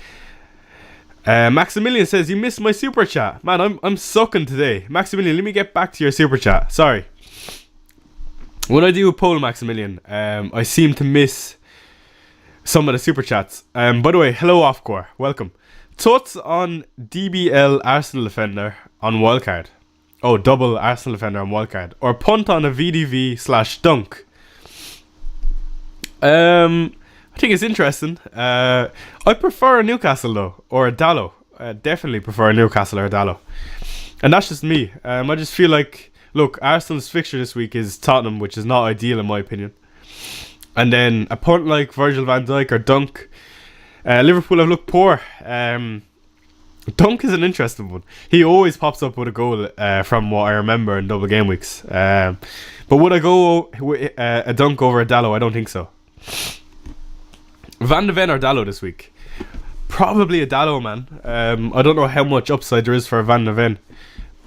[SPEAKER 1] Maximilian says you missed my super chat. Man, I'm sucking today. Maximilian, let me get back to your super chat. Sorry. When I do a poll, Maximilian, I seem to miss some of the super chats. By the way, hello Offcore, welcome. Thoughts on DBL Arsenal defender on wildcard? Oh, double Arsenal defender on wildcard, or punt on a VDV/dunk. I think it's interesting. I prefer a Newcastle though, or a Dallo. I definitely prefer a Newcastle or a Dallo, and that's just me. I just feel like, look, Arsenal's fixture this week is Tottenham, which is not ideal in my opinion. And then a punt like Virgil van Dijk or Dunk. Liverpool have looked poor. Dunk is an interesting one. He always pops up with a goal from what I remember in double game weeks. But would I go with a Dunk over a Dallo? I don't think so. Van de Ven or Dallo this week? Probably a Dallo, man. I don't know how much upside there is for Van de Ven.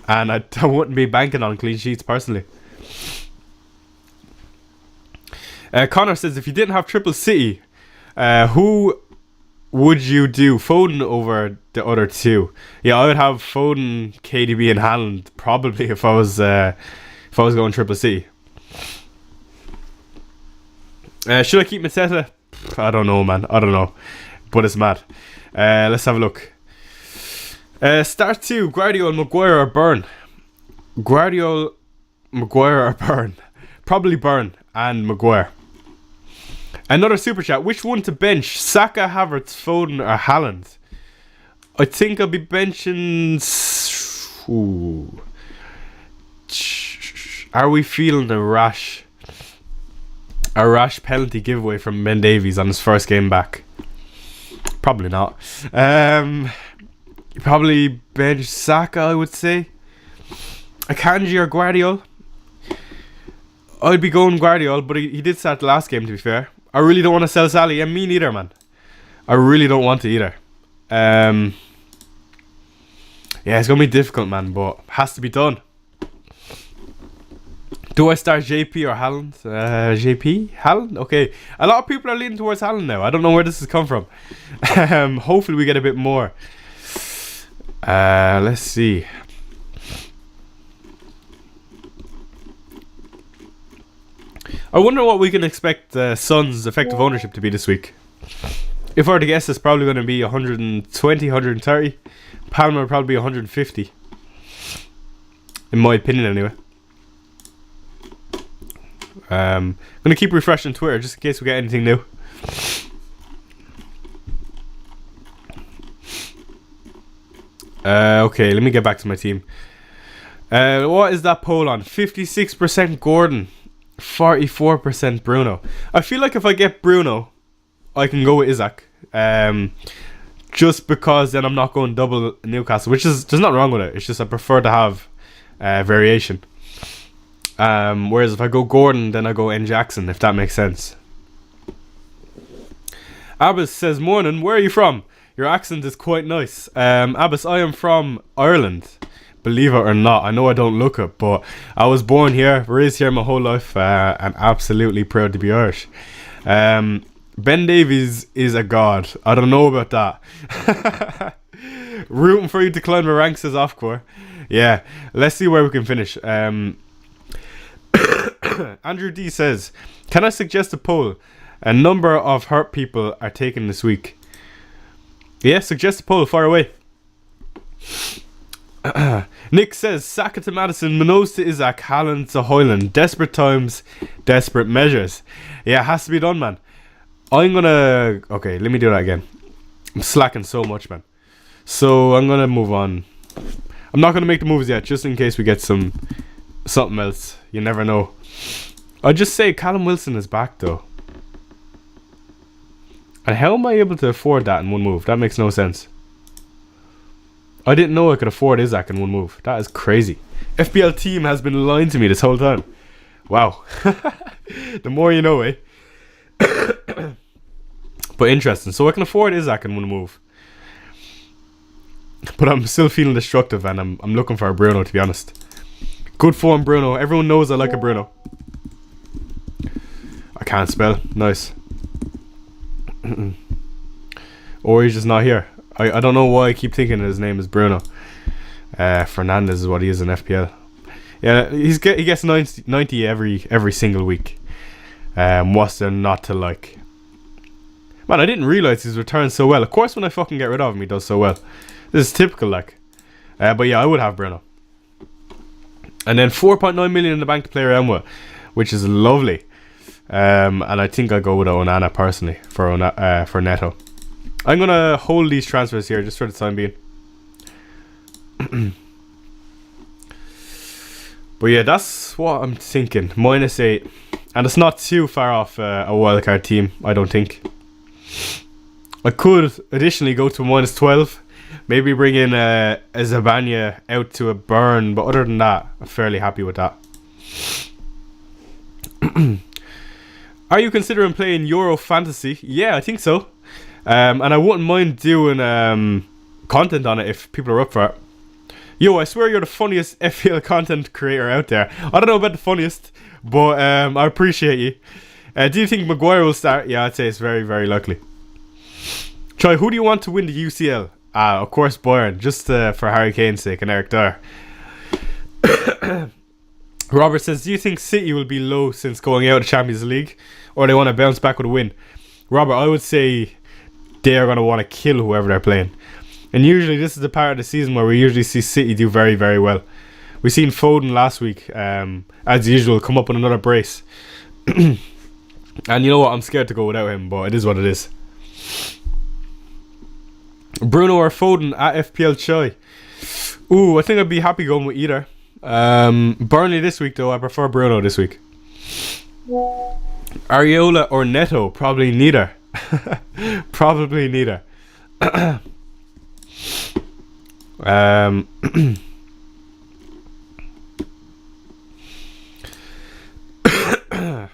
[SPEAKER 1] And I wouldn't be banking on clean sheets personally. Connor says, if you didn't have triple City, who would you do? Foden over the other two? Yeah, I would have Foden, KDB, and Haaland probably if I was going triple City. Should I keep Mateta? I don't know, man. I don't know, but it's mad. Let's have a look. Start 2: Guardiola, Maguire, or Burn? Guardiola, Maguire, or Burn? Probably Burn and Maguire. Another super chat. Which one to bench? Saka, Havertz, Foden, or Haaland? I think I'll be benching. Ooh. Are we feeling a rash penalty giveaway from Ben Davies on his first game back? Probably not. Probably bench Saka, I would say. Akanji or Guardiola. I'd be going Guardiola, but he did start the last game, to be fair. I really don't want to sell Salah. Yeah, me neither, man. I really don't want to either. Yeah, it's going to be difficult, man, but has to be done. Do I start JP or Haaland? JP? Haaland? Okay. A lot of people are leaning towards Haaland now. I don't know where this has come from. Hopefully we get a bit more. Let's see. I wonder what we can expect Son's effective ownership to be this week. If I were to guess, it's probably going to be 120, 130. Palmer will probably be 150. In my opinion, anyway. I'm going to keep refreshing Twitter just in case we get anything new. Okay, let me get back to my team. What is that poll on? 56% Gordon, 44% Bruno. I feel like if I get Bruno, I can go with Isaac. Just because then I'm not going double Newcastle, which is there's nothing wrong with it. It's just I prefer to have variation. Whereas if I go Gordon, then I go N Jackson, if that makes sense. Abbas says, morning, where are you from? Your accent is quite nice. Abbas, I am from Ireland. Believe it or not, I know I don't look it, but I was born here, raised here my whole life, and absolutely proud to be Irish. Ben Davies is a god. I don't know about that. Rooting for you to climb the ranks as Ofcor. Yeah, let's see where we can finish. Andrew D says, can I suggest a poll? A number of hurt people are taken this week. Yeah, suggest a poll, far away. Nick says, Saka to Madison, Minoz to Isaac, Haaland to Hoyland. Desperate times, desperate measures. Yeah, it has to be done, man. I'm gonna... Okay, let me do that again. I'm slacking so much, man. So, I'm gonna move on. I'm not gonna make the moves yet, just in case we get something else. You never know. I'll just say Callum Wilson is back, though. And how am I able to afford that in one move? That makes no sense. I didn't know I could afford Isaac in one move. That is crazy. FPL team has been lying to me this whole time. Wow. The more you know, eh? But interesting. So I can afford Isaac in one move. But I'm still feeling destructive, and I'm looking for a Bruno, to be honest. Good form, Bruno. Everyone knows I like a Bruno. I can't spell. Nice. Or he's just not here. I don't know why I keep thinking his name is Bruno. Fernandez is what he is in FPL. Yeah, he gets 90 every single week. What's there not to like? Man, I didn't realise he's returned so well. Of course, when I fucking get rid of him, he does so well. This is typical, like. But yeah, I would have Bruno. And then 4.9 million in the bank to play around with, which is lovely. And I think I'll go with Onana personally for Neto. I'm gonna hold these transfers here just for the time being. But yeah, that's what I'm thinking. -8, and it's not too far off a wildcard team, I don't think. I could additionally go to -12. Maybe bring in a Zabanya out to a burn, but other than that, I'm fairly happy with that. Are you considering playing Euro Fantasy? Yeah, I think so. And I wouldn't mind doing content on it if people are up for it. Yo, I swear you're the funniest FPL content creator out there. I don't know about the funniest, but I appreciate you. Do you think Maguire will start? Yeah, I'd say it's very, very likely. Troy, who do you want to win the UCL? Of course, Bayern, just for Harry Kane's sake and Eric Dyer. Robert says, do you think City will be low since going out of Champions League, or they want to bounce back with a win? Robert, I would say they are going to want to kill whoever they're playing. And usually this is the part of the season where we usually see City do very, very well. We've seen Foden last week, as usual, come up with another brace. And you know what? I'm scared to go without him, but it is what it is. Bruno or Foden at FPL Choi. Ooh, I think I'd be happy going with either. Burnley this week though. I prefer Bruno this week. Areola or Neto? Probably neither. Probably neither.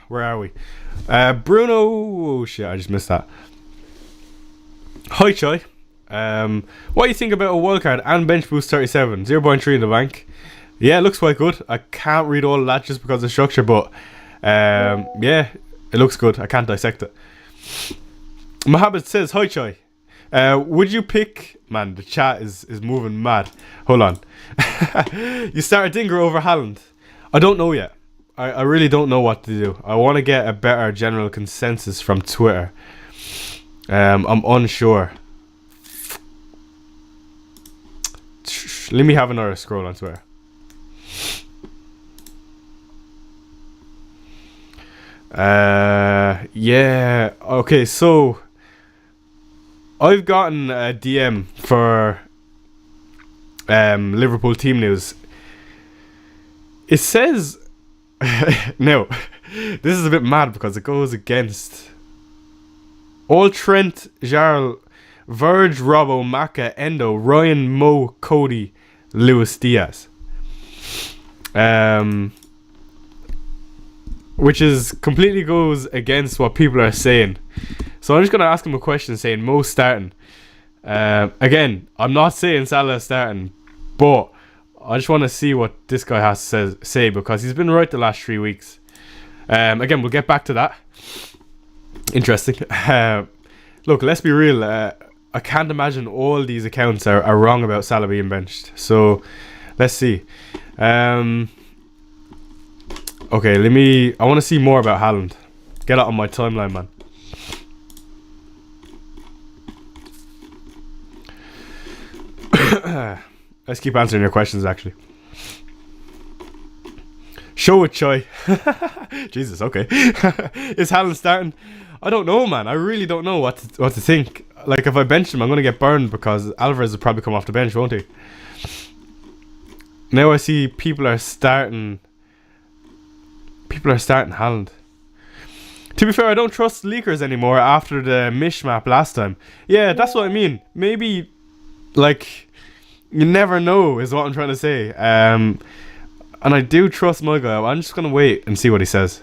[SPEAKER 1] Where are we? Bruno. Oh shit! I just missed that. Hi Choi. What do you think about a wildcard and bench boost 37? 0.3 in the bank. Yeah, it looks quite good. I can't read all of that just because of the structure, but yeah, it looks good. I can't dissect it. Mohammed says, hi Choi. Would you pick... Man, the chat is moving mad. Hold on. You start a Dinger over Haaland. I don't know yet. I really don't know what to do. I want to get a better general consensus from Twitter. I'm unsure. Let me have another scroll on Twitter. Yeah. Okay, so I've gotten a DM for Liverpool team news. It says no, this is a bit mad because it goes against all Trent, Jarl, Verge, Robbo, Maka, Endo, Ryan, Mo, Cody, Luis Diaz. Which is completely goes against what people are saying. So I'm just gonna ask him a question saying Mo starting. Again, I'm not saying Salah starting, but I just want to see what this guy has to say because he's been right the last 3 weeks. Again, we'll get back to that. Interesting. Look, let's be real. I can't imagine all these accounts are wrong about Salah being benched. So let's see. Okay, I want to see more about Haaland. Get it on my timeline, man. Let's keep answering your questions, actually. Show it, Choi. Jesus, okay. Is Haaland starting? I don't know, man. I really don't know what to think. Like, if I bench him, I'm going to get burned because Alvarez will probably come off the bench, won't he? Now I see people are starting Haaland. To be fair, I don't trust leakers anymore after the mishmap last time. Yeah, that's what I mean. Maybe, like, you never know is what I'm trying to say. And I do trust my guy. I'm just going to wait and see what he says.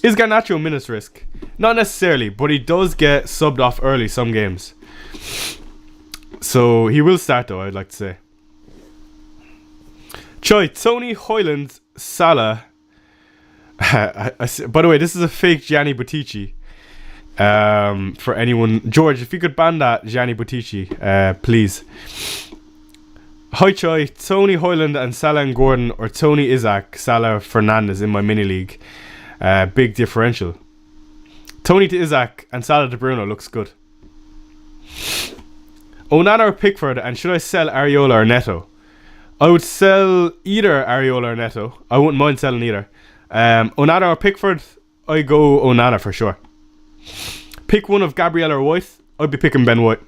[SPEAKER 1] Is Garnacho a minutes risk? Not necessarily, but he does get subbed off early some games. So he will start though, I'd like to say. Choi, Tony, Hoyland, Salah. By the way, this is a fake Gianni Buttici. For anyone, George, if you could ban that Gianni Buttici, please. Hi Choi, Tony, Hoyland and Salah and Gordon, or Tony, Isaac, Salah, Fernandez in my mini league. Big differential. Tony to Isaac and Salah to Bruno looks good. Onana or Pickford, and should I sell Areola or Neto? I would sell either Areola or Neto. I wouldn't mind selling either. Onana or Pickford, I go Onana for sure. Pick one of Gabriel or White. I'd be picking Ben White.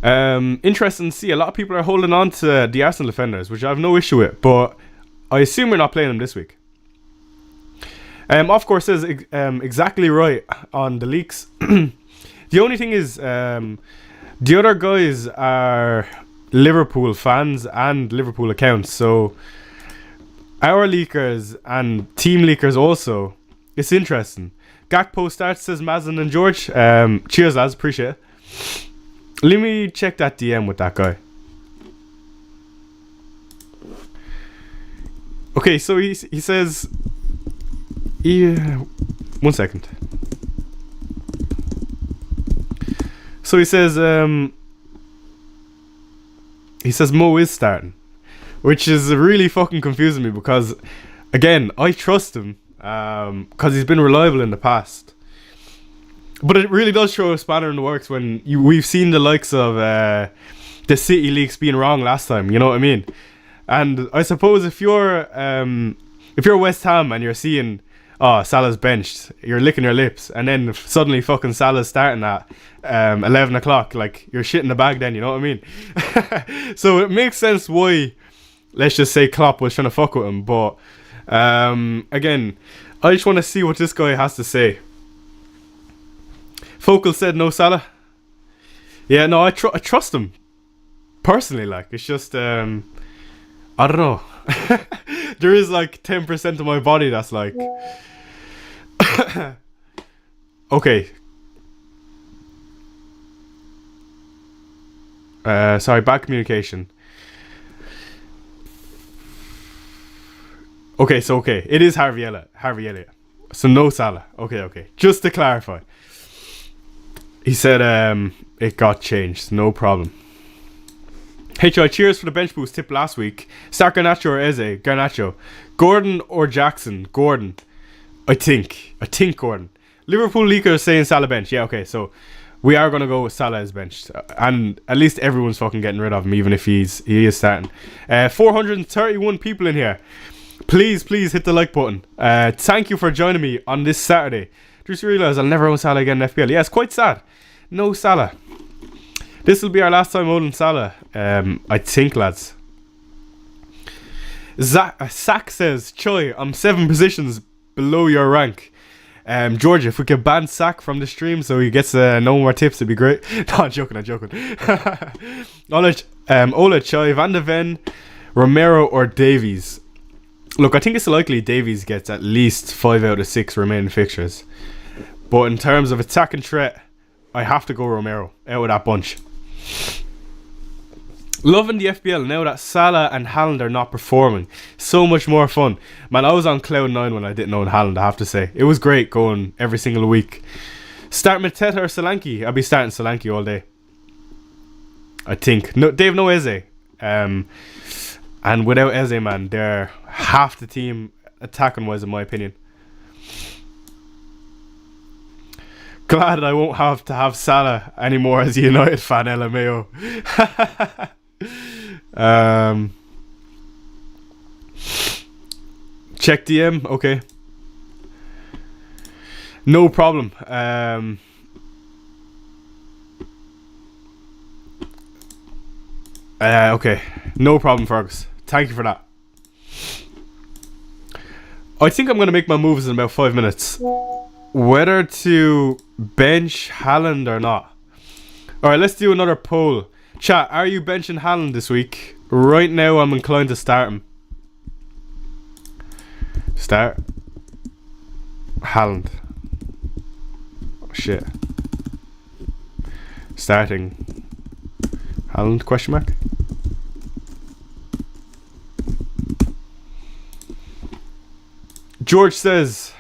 [SPEAKER 1] Interesting to see. A lot of people are holding on to the Arsenal defenders, which I have no issue with, but I assume we're not playing them this week. Of course, says exactly right on the leaks. The only thing is, the other guys are Liverpool fans and Liverpool accounts, so our leakers and team leakers also. It's interesting. Gakpo starts, says Mazin and George. Cheers, lads, appreciate it. Let me check that DM with that guy. Okay, so he says... Yeah, 1 second. So he says Mo is starting, which is really fucking confusing me because, again, I trust him because he's been reliable in the past. But it really does throw a spanner in the works when we've seen the likes of the City leaks being wrong last time. You know what I mean? And I suppose if you're West Ham and you're seeing, oh, Salah's benched, you're licking your lips, and then suddenly fucking Salah's starting at 11 o'clock, like, you're shitting the bag then, you know what I mean? So it makes sense why, let's just say, Klopp was trying to fuck with him. But again, I just want to see what this guy has to say. Focal said no Salah. Yeah, no, I trust him personally. Like, it's just I don't know. There is like 10% of my body that's like okay. Sorry, bad communication. Okay, so it is Harvey Elliott. So no Salah. Okay. Just to clarify. He said it got changed. No problem. HI, cheers for the bench boost tip last week. Start Garnacho or Eze? Garnacho. Gordon or Jackson? Gordon. I think Gordon. Liverpool leaker is saying Salah bench. Yeah, okay, so we are going to go with Salah as benched. And at least everyone's fucking getting rid of him, even if he is starting. 431 people in here. Please hit the like button. Thank you for joining me on this Saturday. Just realised I'll never own Salah again in FPL. Yeah, it's quite sad. No Salah. This will be our last time owning Salah, I think, lads. Sack says, Choi, I'm 7 positions below your rank. George, if we could ban Sack from the stream so he gets no more tips, it'd be great. No, I'm joking. Ola, Choi, Van de Ven, Romero or Davies. Look, I think it's likely Davies gets at least 5 out of 6 remaining fixtures. But in terms of attacking threat, I have to go Romero out of that bunch. Loving the FPL now that Salah and Haaland are not performing. So much more fun. Man, I was on cloud 9 when I didn't own Haaland, I have to say. It was great going every single week. Start Mateta or Solanke? I'll be starting Solanke all day, I think. No, Dave, no Eze. And without Eze, man, they're half the team attacking wise, in my opinion. Glad I won't have to have Salah anymore as a United fan, LMAO. Check DM, okay. No problem. Okay, no problem, Fergus. Thank you for that. I think I'm going to make my moves in about 5 minutes. Whether to bench Haaland or not. Alright, let's do another poll. Chat, are you benching Haaland this week? Right now, I'm inclined to start him. Start Haaland. Oh, shit. Starting Haaland, question mark? George says,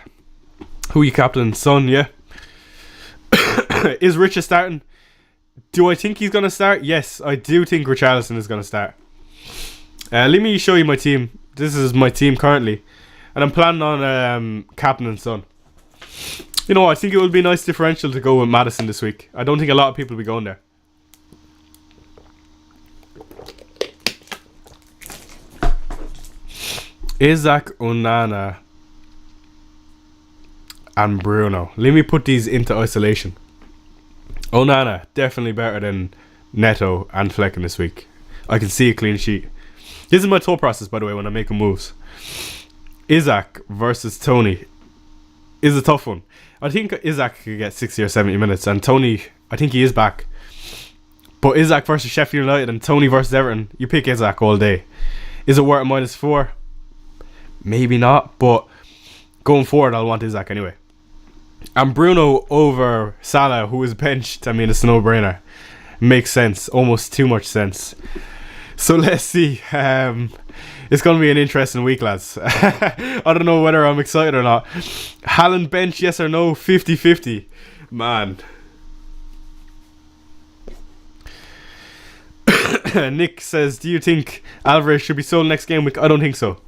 [SPEAKER 1] who you captain? Son, yeah. Is Richard starting? Do I think he's going to start? Yes, I do think Richarlison is going to start. Let me show you my team. This is my team currently. And I'm planning on captain and Son. You know, I think it would be a nice differential to go with Maddison this week. I don't think a lot of people will be going there. Isaac, Onana and Bruno. Let me put these into isolation. Onana, definitely better than Neto and Flecken this week. I can see a clean sheet. This is my thought process, by the way, when I'm making moves. Isaac versus Tony is a tough one. I think Isaac could get 60 or 70 minutes, and Tony, I think he is back. But Isaac versus Sheffield United and Tony versus Everton, you pick Isaac all day. Is it worth -4? Maybe not, but going forward, I'll want Isaac anyway. And Bruno over Salah, who is benched. I mean, it's a no-brainer. Makes sense. Almost too much sense. So let's see. It's going to be an interesting week, lads. I don't know whether I'm excited or not. Haaland bench, yes or no? 50-50. Man. Nick says, do you think Alvarez should be sold next game week? I don't think so.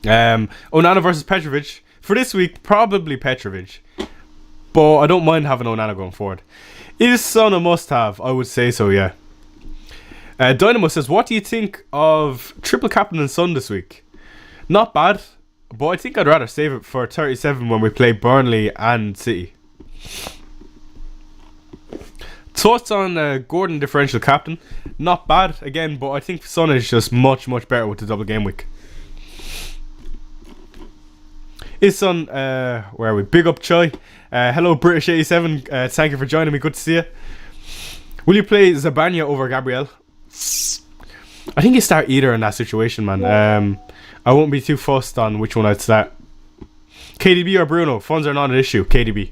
[SPEAKER 1] Onana versus Petrovic. For this week, probably Petrovic. But I don't mind having Onana going forward. Is Son a must-have? I would say so, yeah. Dynamo says, what do you think of triple captain and Son this week? Not bad. but I think I'd rather save it for 37 when we play Burnley and City. Thoughts on Gordon differential captain? Not bad again, but I think Son is just much better with the double game week. Is Son, where are we? Big up Choi. Hello British 87. Thank you for joining me. Good to see you. Will you play Zabanya over Gabriel? I think you start either in that situation, man. I won't be too fussed on which one I'd start. KDB or Bruno? Funds are not an issue. KDB.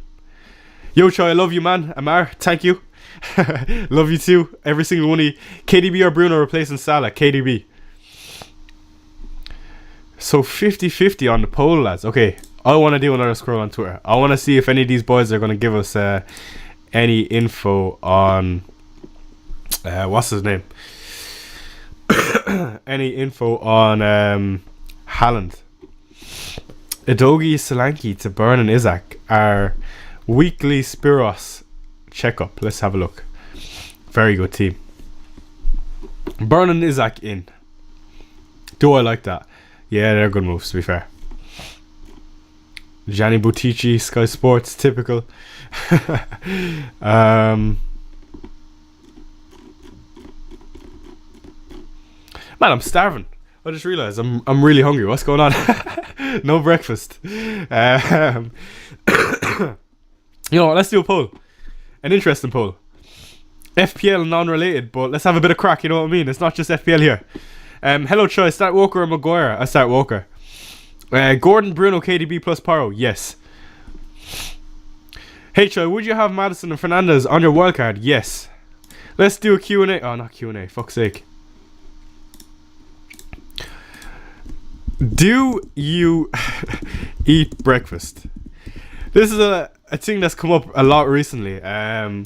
[SPEAKER 1] Yo Choi, I love you, man. Amar, thank you. Love you too. Every single one of you. KDB or Bruno replacing Salah? KDB. So 50-50 on the poll, lads. Okay, I want to do another scroll on Twitter. I want to see if any of these boys are going to give us any info on what's his name. Any info on Haaland. Edogi, Solanke to Burn and Isaac are weekly Spiros checkup. Let's have a look. Very good team. Burn and Isaac in. Do I like that? Yeah, they're good moves, to be fair. Gianni Buttici, Sky Sports, typical. Man, I'm starving. I just realised I'm really hungry. What's going on? No breakfast. You know what, let's do a poll. An interesting poll. FPL non-related, but let's have a bit of crack, you know what I mean? It's not just FPL here. Hello Choi, start Walker or Maguire? I start Walker. Gordon, Bruno, KDB plus Paro? Yes. Hey Choi, would you have Madison and Fernandez on your wildcard? Yes. Let's do a Q&A. Oh, not Q&A, fuck's sake. Do you eat breakfast? This is a thing that's come up a lot recently. A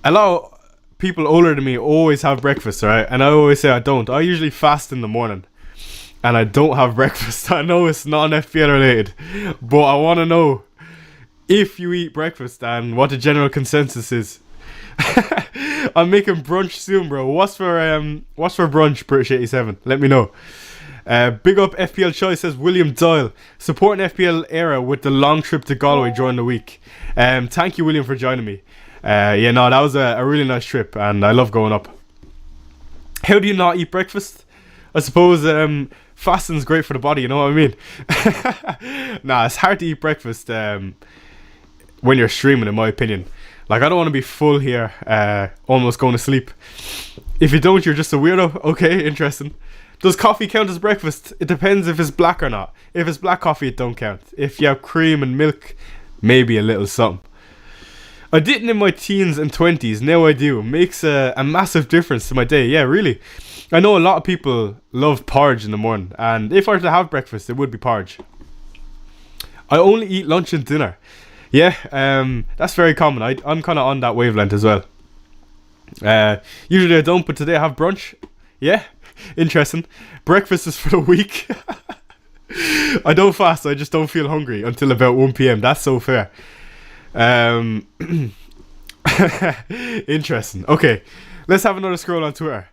[SPEAKER 1] lot of people older than me always have breakfast, right? And I always say I don't. I usually fast in the morning and I don't have breakfast. I know it's not FPL related, but I want to know if you eat breakfast and what the general consensus is. I'm making brunch soon, bro. What's for brunch, British 87? Let me know. Big up FPL Choice, says William Doyle, supporting FPL era with the long trip to Galway during the week. Thank you, William, for joining me. Yeah, no, that was a really nice trip and I love going up. How do you not eat breakfast? I suppose fasting's great for the body, you know what I mean? Nah, it's hard to eat breakfast when you're streaming, in my opinion. Like, I don't want to be full here, almost going to sleep. If you don't, you're just a weirdo. Okay, interesting. Does coffee count as breakfast? It depends if it's black or not. If it's black coffee, it don't count. If you have cream and milk, maybe a little something. I didn't in my teens and 20s, now I do. It makes a massive difference to my day. Yeah, really. I know a lot of people love porridge in the morning, and if I were to have breakfast, it would be porridge. I only eat lunch and dinner. Yeah, that's very common. I'm kind of on that wavelength as well. Usually I don't, but today I have brunch. Yeah, interesting. Breakfast is for the week. I don't fast, I just don't feel hungry until about 1 PM. That's so fair. Interesting. Okay, let's have another scroll on Twitter.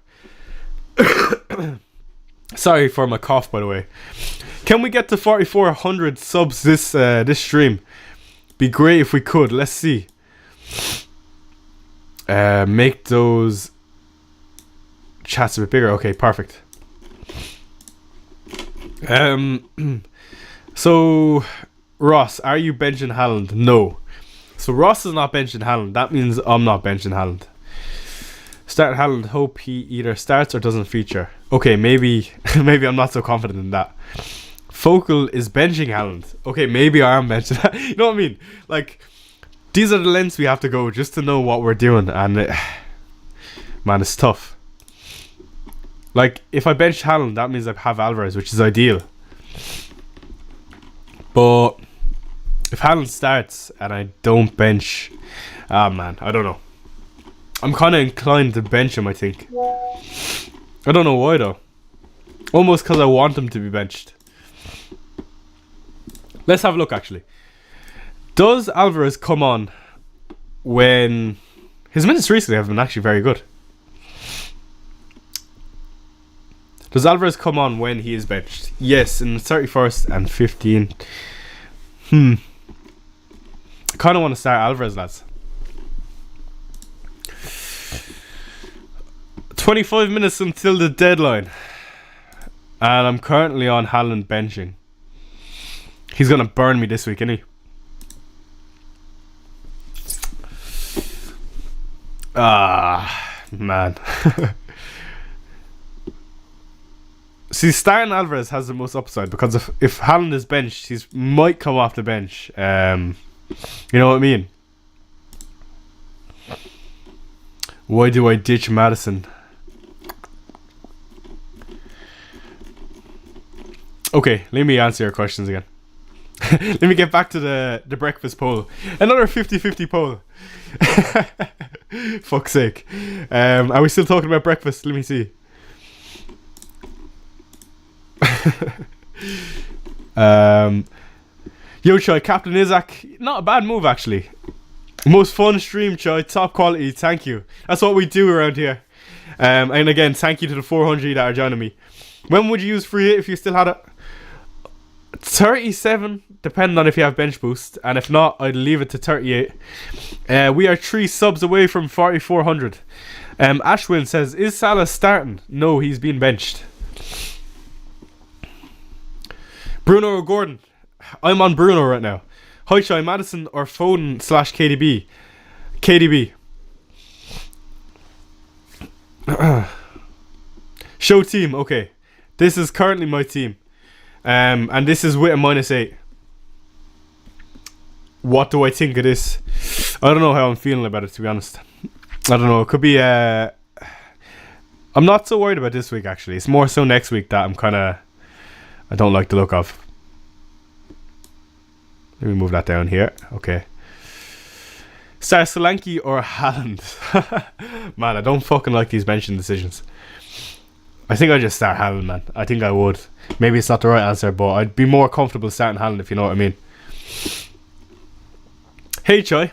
[SPEAKER 1] Sorry for my cough, by the way. Can we get to 4,400 subs this stream? Be great if we could. Let's see. Make those chats a bit bigger. Okay, perfect. So Ross, are you benching Haaland? No. So Ross is not benching Haaland. That means I'm not benching Haaland. Start Haaland. Hope he either starts or doesn't feature. Okay, maybe I'm not so confident in that. Focal is benching Haaland. Okay, maybe I am benching. You know what I mean? Like, these are the lengths we have to go just to know what we're doing, and man, it's tough. Like, if I bench Haaland, that means I have Alvarez, which is ideal. But if Haaland starts and I don't bench, man, I don't know. I'm kind of inclined to bench him, I think. I don't know why though. Almost because I want him to be benched. Let's have a look actually. Does Alvarez come on when his minutes recently have been actually very good? Does Alvarez come on when he is benched? Yes, in the 31st and 15th. I kind of want to start Alvarez, lads. 25 minutes until the deadline. And I'm currently on Haaland benching. He's going to burn me this week, isn't he? Man. See, starting Alvarez has the most upside because if Haaland is benched, he might come off the bench. You know what I mean? Why do I ditch Madison? Okay, let me answer your questions again. Let me get back to the breakfast poll. Another 50-50 poll. Fuck's sake. Are we still talking about breakfast? Let me see. Yo, Choi, Captain Isaac. Not a bad move, actually. Most fun stream, Choi. Top quality. Thank you. That's what we do around here. And again, thank you to the 400 that are joining me. When would you use free hit if you still had it? 37, depending on if you have bench boost, and if not, I'd leave it to 38. We are 3 subs away from 4,400. Ashwin says, is Salah starting? No, he's been benched. Bruno or Gordon? I'm on Bruno right now. Hoichai, Madison or Foden / KDB? KDB. Show team, okay. This is currently my team. And this is with a -8. What do I think of this? I don't know how I'm feeling about it, to be honest. I don't know. It could be I'm not so worried about this week, actually. It's more so next week that I don't like the look of. Let me move that down here. Okay. Start Solanke or Haaland? Man, I don't fucking like these benching decisions. I think I'd just start Haaland, man. I think I would. Maybe it's not the right answer, but I'd be more comfortable starting Haaland, if you know what I mean. Hey, Choi.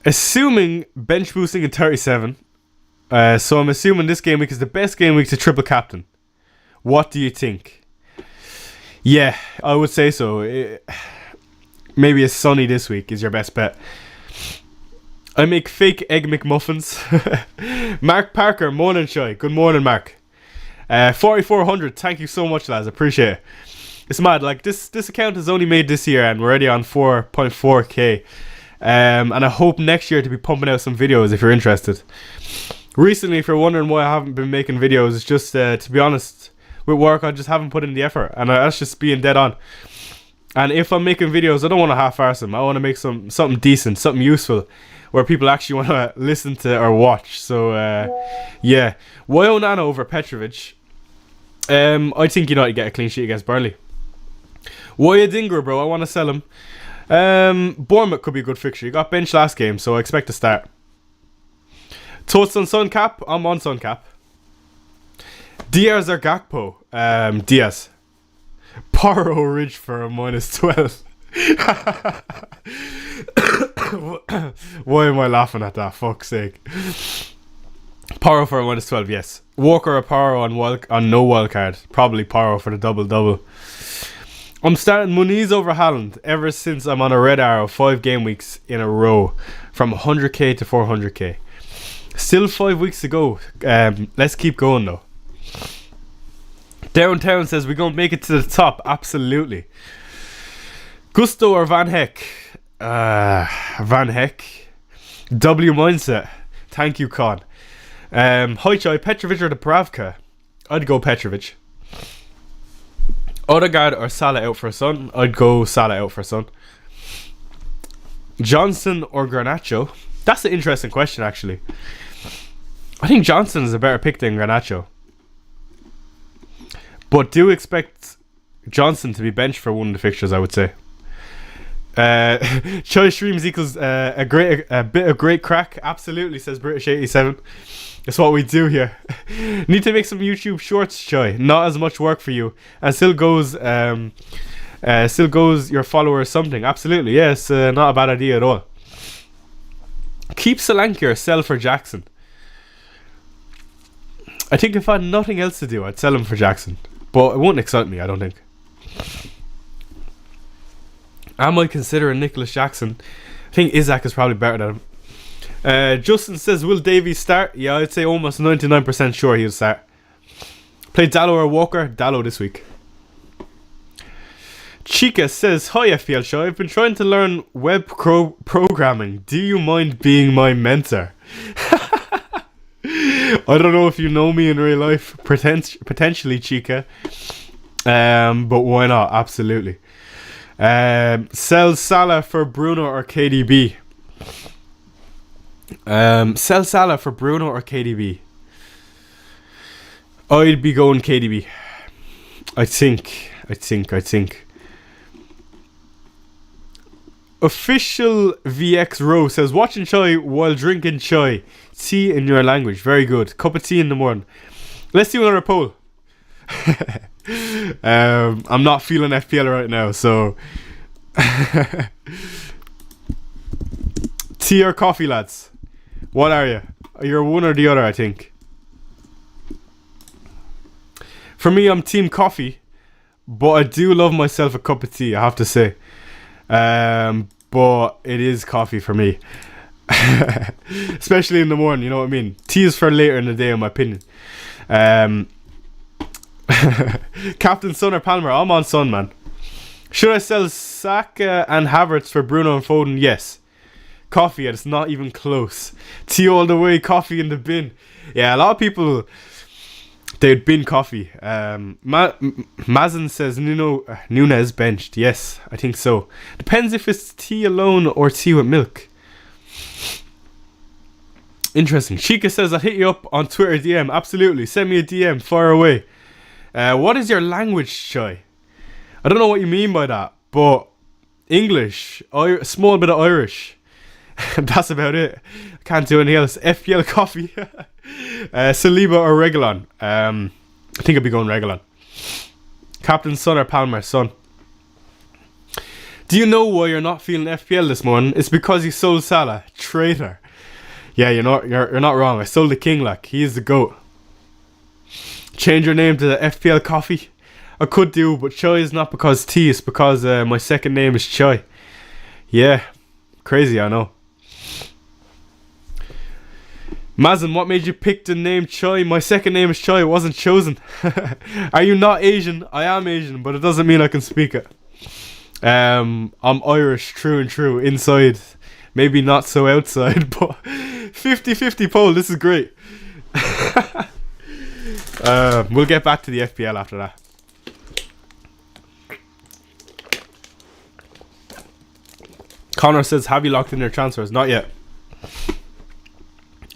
[SPEAKER 1] Assuming bench boosting at 37, so I'm assuming this game week is the best game week to triple captain. What do you think? Yeah, I would say so. Maybe a Sonny this week is your best bet. I make fake egg McMuffins. Mark Parker, morning, Choi. Good morning, Mark. 4,400. Thank you so much, lads. Appreciate it. It's mad. Like this account is only made this year, and we're already on 4.4k. And I hope next year to be pumping out some videos if you're interested. Recently, if you're wondering why I haven't been making videos, it's just to be honest, with work I just haven't put in the effort, and that's just being dead on. And if I'm making videos, I don't want to half-arse them. I want to make something decent, something useful, where people actually want to listen to or watch. So yeah, why Onana over Petrovic? I think United get a clean sheet against Burnley. Why a Dinger, bro? I want to sell him. Bournemouth could be a good fixture. He got benched last game, so I expect to start. Thoughts on Sun Cap? I'm on Sun Cap. Diaz or Gakpo? Diaz. Paro Ridge for a -12. Why am I laughing at that? Fuck's sake. Paro for a -12, yes. Walker or Paro on no wildcard. Probably Paro for the double-double. I'm starting Muniz over Haaland ever since I'm on a red arrow 5 game weeks in a row from 100k to 400k. Still 5 weeks to go. Let's keep going though. Downtown says we're going to make it to the top. Absolutely. Gusto or Van Heck? Van Heck. W Mindset. Thank you, Con. Hoichai, Petrovic or Dubravka? I'd go Petrovic. Odegaard or Salah out for Son? I'd go Salah out for Son. Johnson or Garnacho? That's an interesting question, actually. I think Johnson is a better pick than Garnacho. But do expect Johnson to be benched for one of the fixtures, I would say. Choi streams equals a bit of great crack. Absolutely, says British87. That's what we do here. Need to make some YouTube shorts, Choi. Not as much work for you, and still goes your followers something. Absolutely, yes, not a bad idea at all. Keep Solanke or sell for Jackson. I think if I had nothing else to do, I'd sell him for Jackson. But it won't excite me, I don't think. I might consider a Nicholas Jackson. I think Isaac is probably better than him. Justin says, will Davies start? Yeah, I'd say almost 99% sure he'll start. Play Dallo or Walker? Dallo this week. Chica says, hi FPL show, I've been trying to learn web programming. Do you mind being my mentor? I don't know if you know me in real life. Potentially, Chica. But why not? Absolutely. Sell Salah for Bruno or KDB? Sell Salah for Bruno or KDB? I'd be going KDB. I think. Official VX Row says, watching chai while drinking chai. Tea in your language. Very good. Cup of tea in the morning. Let's do another poll. I'm not feeling FPL right now, so tea or coffee, lads? What are you? You're one or the other, I think. For me, I'm team coffee, but I do love myself a cup of tea, I have to say. But it is coffee for me. Especially in the morning, you know what I mean? Tea is for later in the day, in my opinion. Captain Son or Palmer? I'm on Son, man. Should I sell Saka and Havertz for Bruno and Foden? Yes. Coffee, and it's not even close. Tea all the way, coffee in the bin. Yeah, a lot of people, they'd bin coffee. Mazen says Nunes benched. Yes, I think so. Depends if it's tea alone or tea with milk. Interesting. Chica says, I'll hit you up on Twitter DM. Absolutely. Send me a DM. Fire away. What is your language, Chai? I don't know what you mean by that, but English, a small bit of Irish. That's about it. I can't do anything else. FPL coffee. Saliba or Reguilon? I think I'd be going Reguilon. Captain Son or Palmer? Son. Do you know why you're not feeling FPL this morning? It's because you sold Salah. Traitor. Yeah, you're not wrong. I sold the king, like. He is the GOAT. Change your name to the FPL coffee? I could do, but Chai is not because tea. It's because my second name is Chai. Yeah. Crazy, I know. Mazen, what made you pick the name Chai? My second name is Chai. It wasn't chosen. Are you not Asian? I am Asian, but it doesn't mean I can speak it. I'm Irish, true and true. Inside. Maybe not so outside, but 50-50 poll. This is great. We'll get back to the FPL after that. Connor says, have you locked in your transfers? Not yet.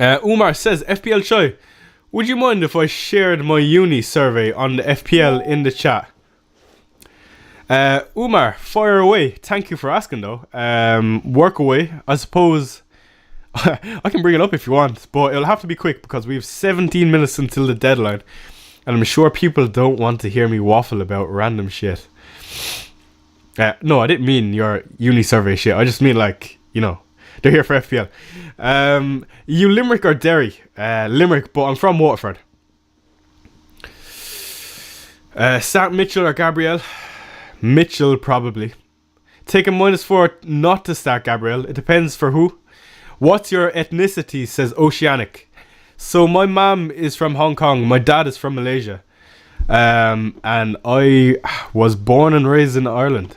[SPEAKER 1] Umar says, FPL Chai, would you mind if I shared my uni survey on the FPL in the chat? Umar, fire away. Thank you for asking though. Work away. I suppose I can bring it up if you want, but it'll have to be quick because we have 17 minutes until the deadline, and I'm sure people don't want to hear me waffle about random shit. No, I didn't mean your uni survey shit. I just mean, like, you know, they're here for FPL. You Limerick or Derry? Limerick, but I'm from Waterford. Start Mitchell or Gabriel? Mitchell, probably. Take a -4 not to start Gabriel. It depends for who. What's your ethnicity? Says Oceanic. So my mom is from Hong Kong. My dad is from Malaysia. And I was born and raised in Ireland.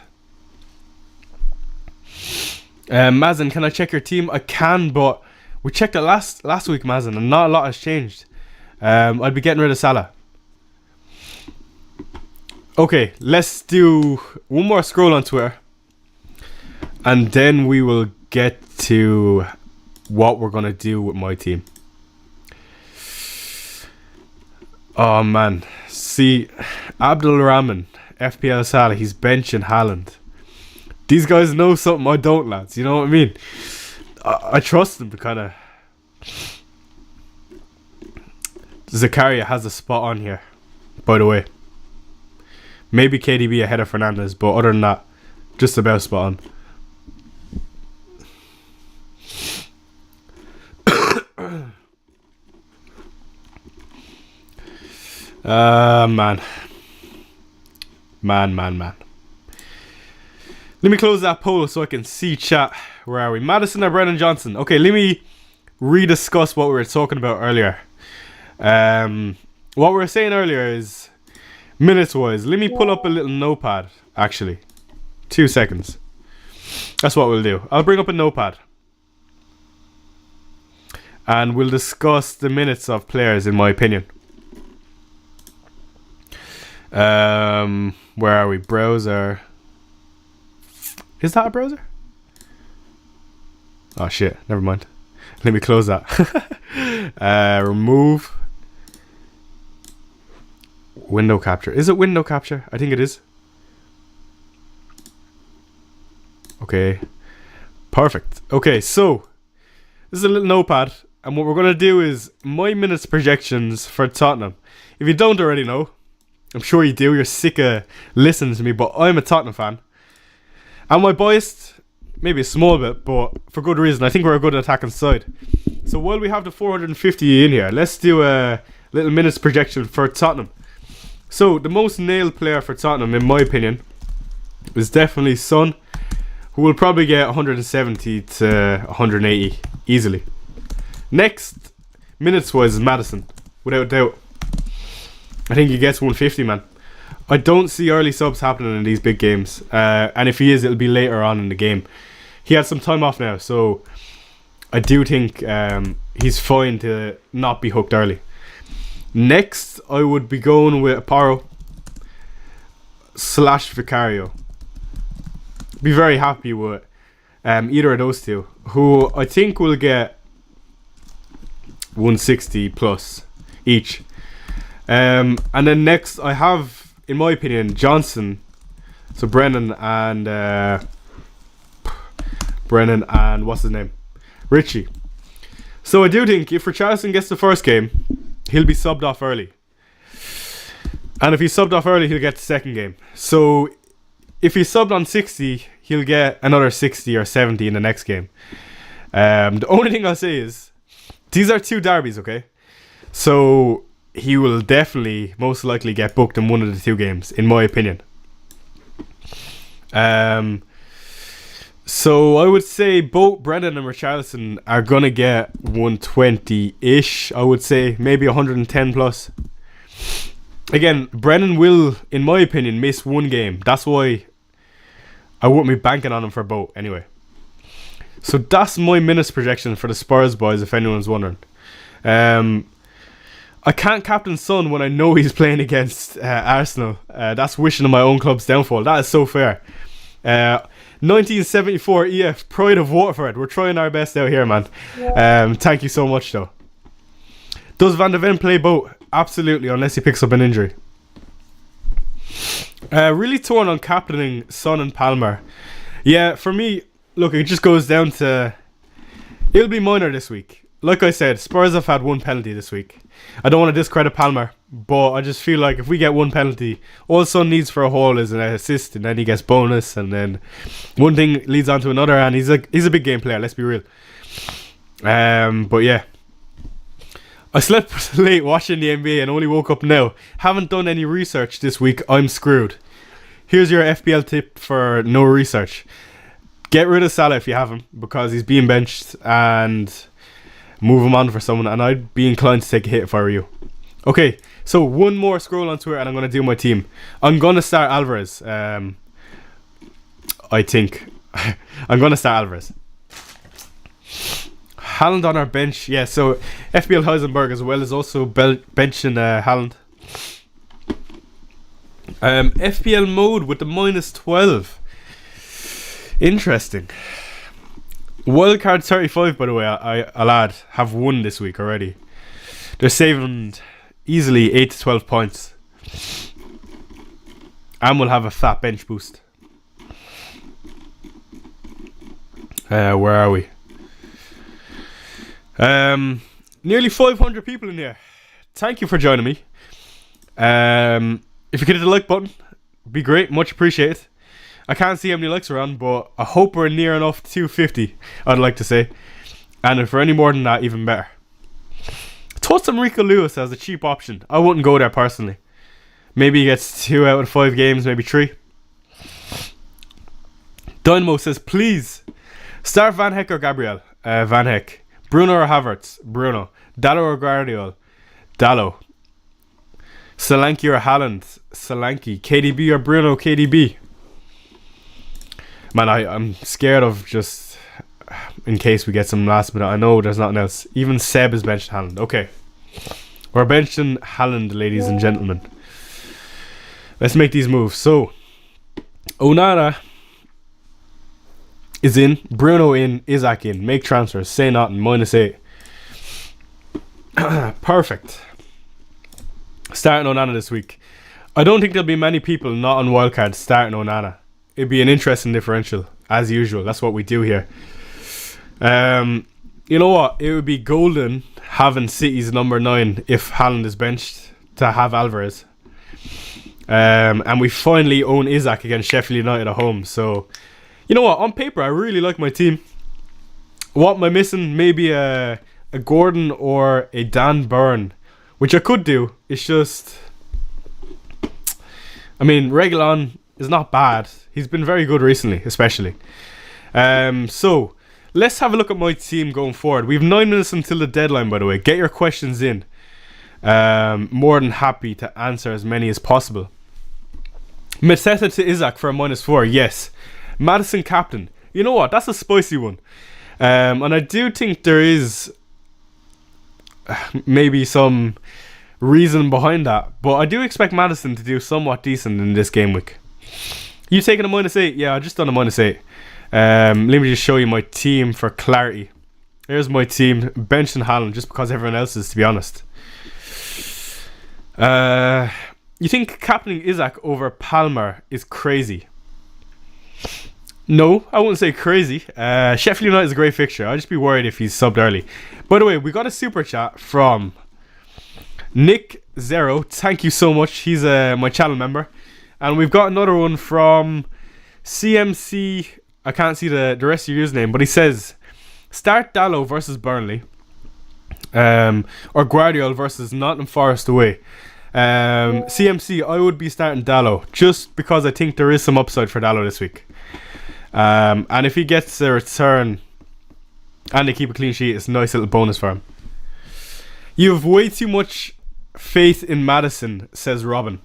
[SPEAKER 1] Mazen, can I check your team? I can, but we checked it last week, Mazen, and not a lot has changed. I'd be getting rid of Salah. Okay, let's do one more scroll on Twitter, and then we will get to what we're gonna do with my team. Oh man, see, Abdul Rahman, FPL Salah, he's benching Haaland. These guys know something I don't, lads. You know what I mean? I trust them to kind of. Zakaria has a spot on here, by the way. Maybe KDB ahead of Fernandez, but other than that, just about spot on. Man. Let me close that poll so I can see chat. Where are we? Madison or Brennan Johnson? Okay, let me rediscuss what we were talking about earlier. What we were saying earlier is minutes wise. Let me pull up a little notepad, actually. 2 seconds. That's what we'll do. I'll bring up a notepad. And we'll discuss the minutes of players, in my opinion. Where are we? Browser. Is that a browser? Oh shit, never mind. Let me close that. Remove window capture. Is it window capture? I think it is. Okay. Perfect. Okay, so this is a little notepad, and what we're going to do is my minutes projections for Tottenham. If you don't already know, I'm sure you do, you're sick of listening to me, but I'm a Tottenham fan. Am I biased? Maybe a small bit, but for good reason. I think we're a good attacking side. So while we have the 450 in here, let's do a little minutes projection for Tottenham. So the most nailed player for Tottenham, in my opinion, is definitely Son, who will probably get 170 to 180 easily. Next, minutes wise, is Maddison, without doubt. I think he gets 150, man. I don't see early subs happening in these big games. And if he is, it'll be later on in the game. He had some time off now, so I do think he's fine to not be hooked early. Next, I would be going with Paro / Vicario. Be very happy with either of those two, who I think will get 160 plus each. And then next, I have, in my opinion, Johnson. So Brennan and what's his name? Richie. So I do think if Richarlison gets the first game, he'll be subbed off early. And if he's subbed off early, he'll get the second game. So if he's subbed on 60, he'll get another 60 or 70 in the next game. The only thing I'll say is, these are two derbies, okay? So he will definitely, most likely, get booked in one of the two games, in my opinion. So I would say both Brendan and Richarlison are going to get 120-ish, I would say. Maybe 110 plus. Again, Brennan will, in my opinion, miss one game. That's why I wouldn't be banking on him for both, anyway. So that's my minutes projection for the Spurs boys, if anyone's wondering. I can't captain Son when I know he's playing against Arsenal. That's wishing on my own club's downfall. That is so fair. 1974 EF, pride of Waterford. We're trying our best out here, man. Thank you so much, though. Does Van de Ven play both? Absolutely, unless he picks up an injury. Really torn on captaining Son and Palmer. Yeah, for me, look, it just goes down to, it'll be minor this week. Like I said, Spurs have had one penalty this week. I don't want to discredit Palmer, but I just feel like if we get one penalty, all Son needs for a haul is an assist, and then he gets bonus, and then one thing leads on to another, and he's a big game player, let's be real. But yeah, I slept late watching the NBA and only woke up now. Haven't done any research this week. I'm screwed. Here's your FPL tip for no research. Get rid of Salah if you have him, because he's being benched, and move him on for someone, and I'd be inclined to take a hit if I were you. Okay, so one more scroll on Twitter and I'm going to do my team. I'm going to start Alvarez. I think. I'm going to start Alvarez. Haaland on our bench. Yeah, so FBL Heisenberg as well is also benching Haaland. FPL mode with the -12. Interesting. Wildcard 35, by the way, I'll add, have won this week already. They're saving easily 8 to 12 points. And we'll have a fat bench boost. Where are we? Nearly 500 people in here. Thank you for joining me. If you could hit the like button, it'd be great. Much appreciated. I can't see how many likes are on, but I hope we're near enough to 250, I'd like to say. And if we're any more than that, even better. Toss Enrico Lewis as a cheap option. I wouldn't go there personally. Maybe he gets 2 out of 5 games, maybe 3. Dynamo says, please start Van Heck or Gabriel. Van Heck. Bruno or Havertz. Bruno. Dallo or Guardiola. Dallo. Solanke or Haaland. Solanke. KDB or Bruno. KDB. Man, I'm scared of just in case we get some last minute. I know there's nothing else. Even Seb is benched Haaland. Okay. We're benching Haaland, ladies and gentlemen. Let's make these moves. So, Onana is in. Bruno in. Isaac in. Make transfers. Say nothing. -8. Perfect. Starting Onana this week. I don't think there'll be many people not on Wildcard starting Onana. It'd be an interesting differential, as usual. That's what we do here. You know what? It would be golden having City's number 9 if Haaland is benched to have Alvarez. And we finally own Isaac against Sheffield United at home. So, you know what? On paper, I really like my team. What am I missing? Maybe a Gordon or a Dan Burn, which I could do. It's just, I mean, Reguilon is not bad. He's been very good recently, especially. So, let's have a look at my team going forward. We have 9 minutes until the deadline, by the way. Get your questions in. More than happy to answer as many as possible. Mateta to Isaac for a -4. Yes. Maddison captain. You know what? That's a spicy one. And I do think there is maybe some reason behind that. But I do expect Maddison to do somewhat decent in this game week. You taking a -8? Yeah, I just done a -8. Let me just show you my team for clarity. Here's my team. Bench and Haaland, just because everyone else is, to be honest. You think captaining Isaac over Palmer is crazy? No, I wouldn't say crazy. Sheffield United is a great fixture. I'd just be worried if he's subbed early. By the way, we got a super chat from Nick Zero. Thank you so much. He's my channel member. And we've got another one from CMC. I can't see the rest of your username, but he says, start Dallo versus Burnley. Or Guardiola versus Nottingham Forest away. CMC, I would be starting Dallo just because I think there is some upside for Dallo this week. And if he gets a return and they keep a clean sheet, it's a nice little bonus for him. You have way too much faith in Maddison, says Robin.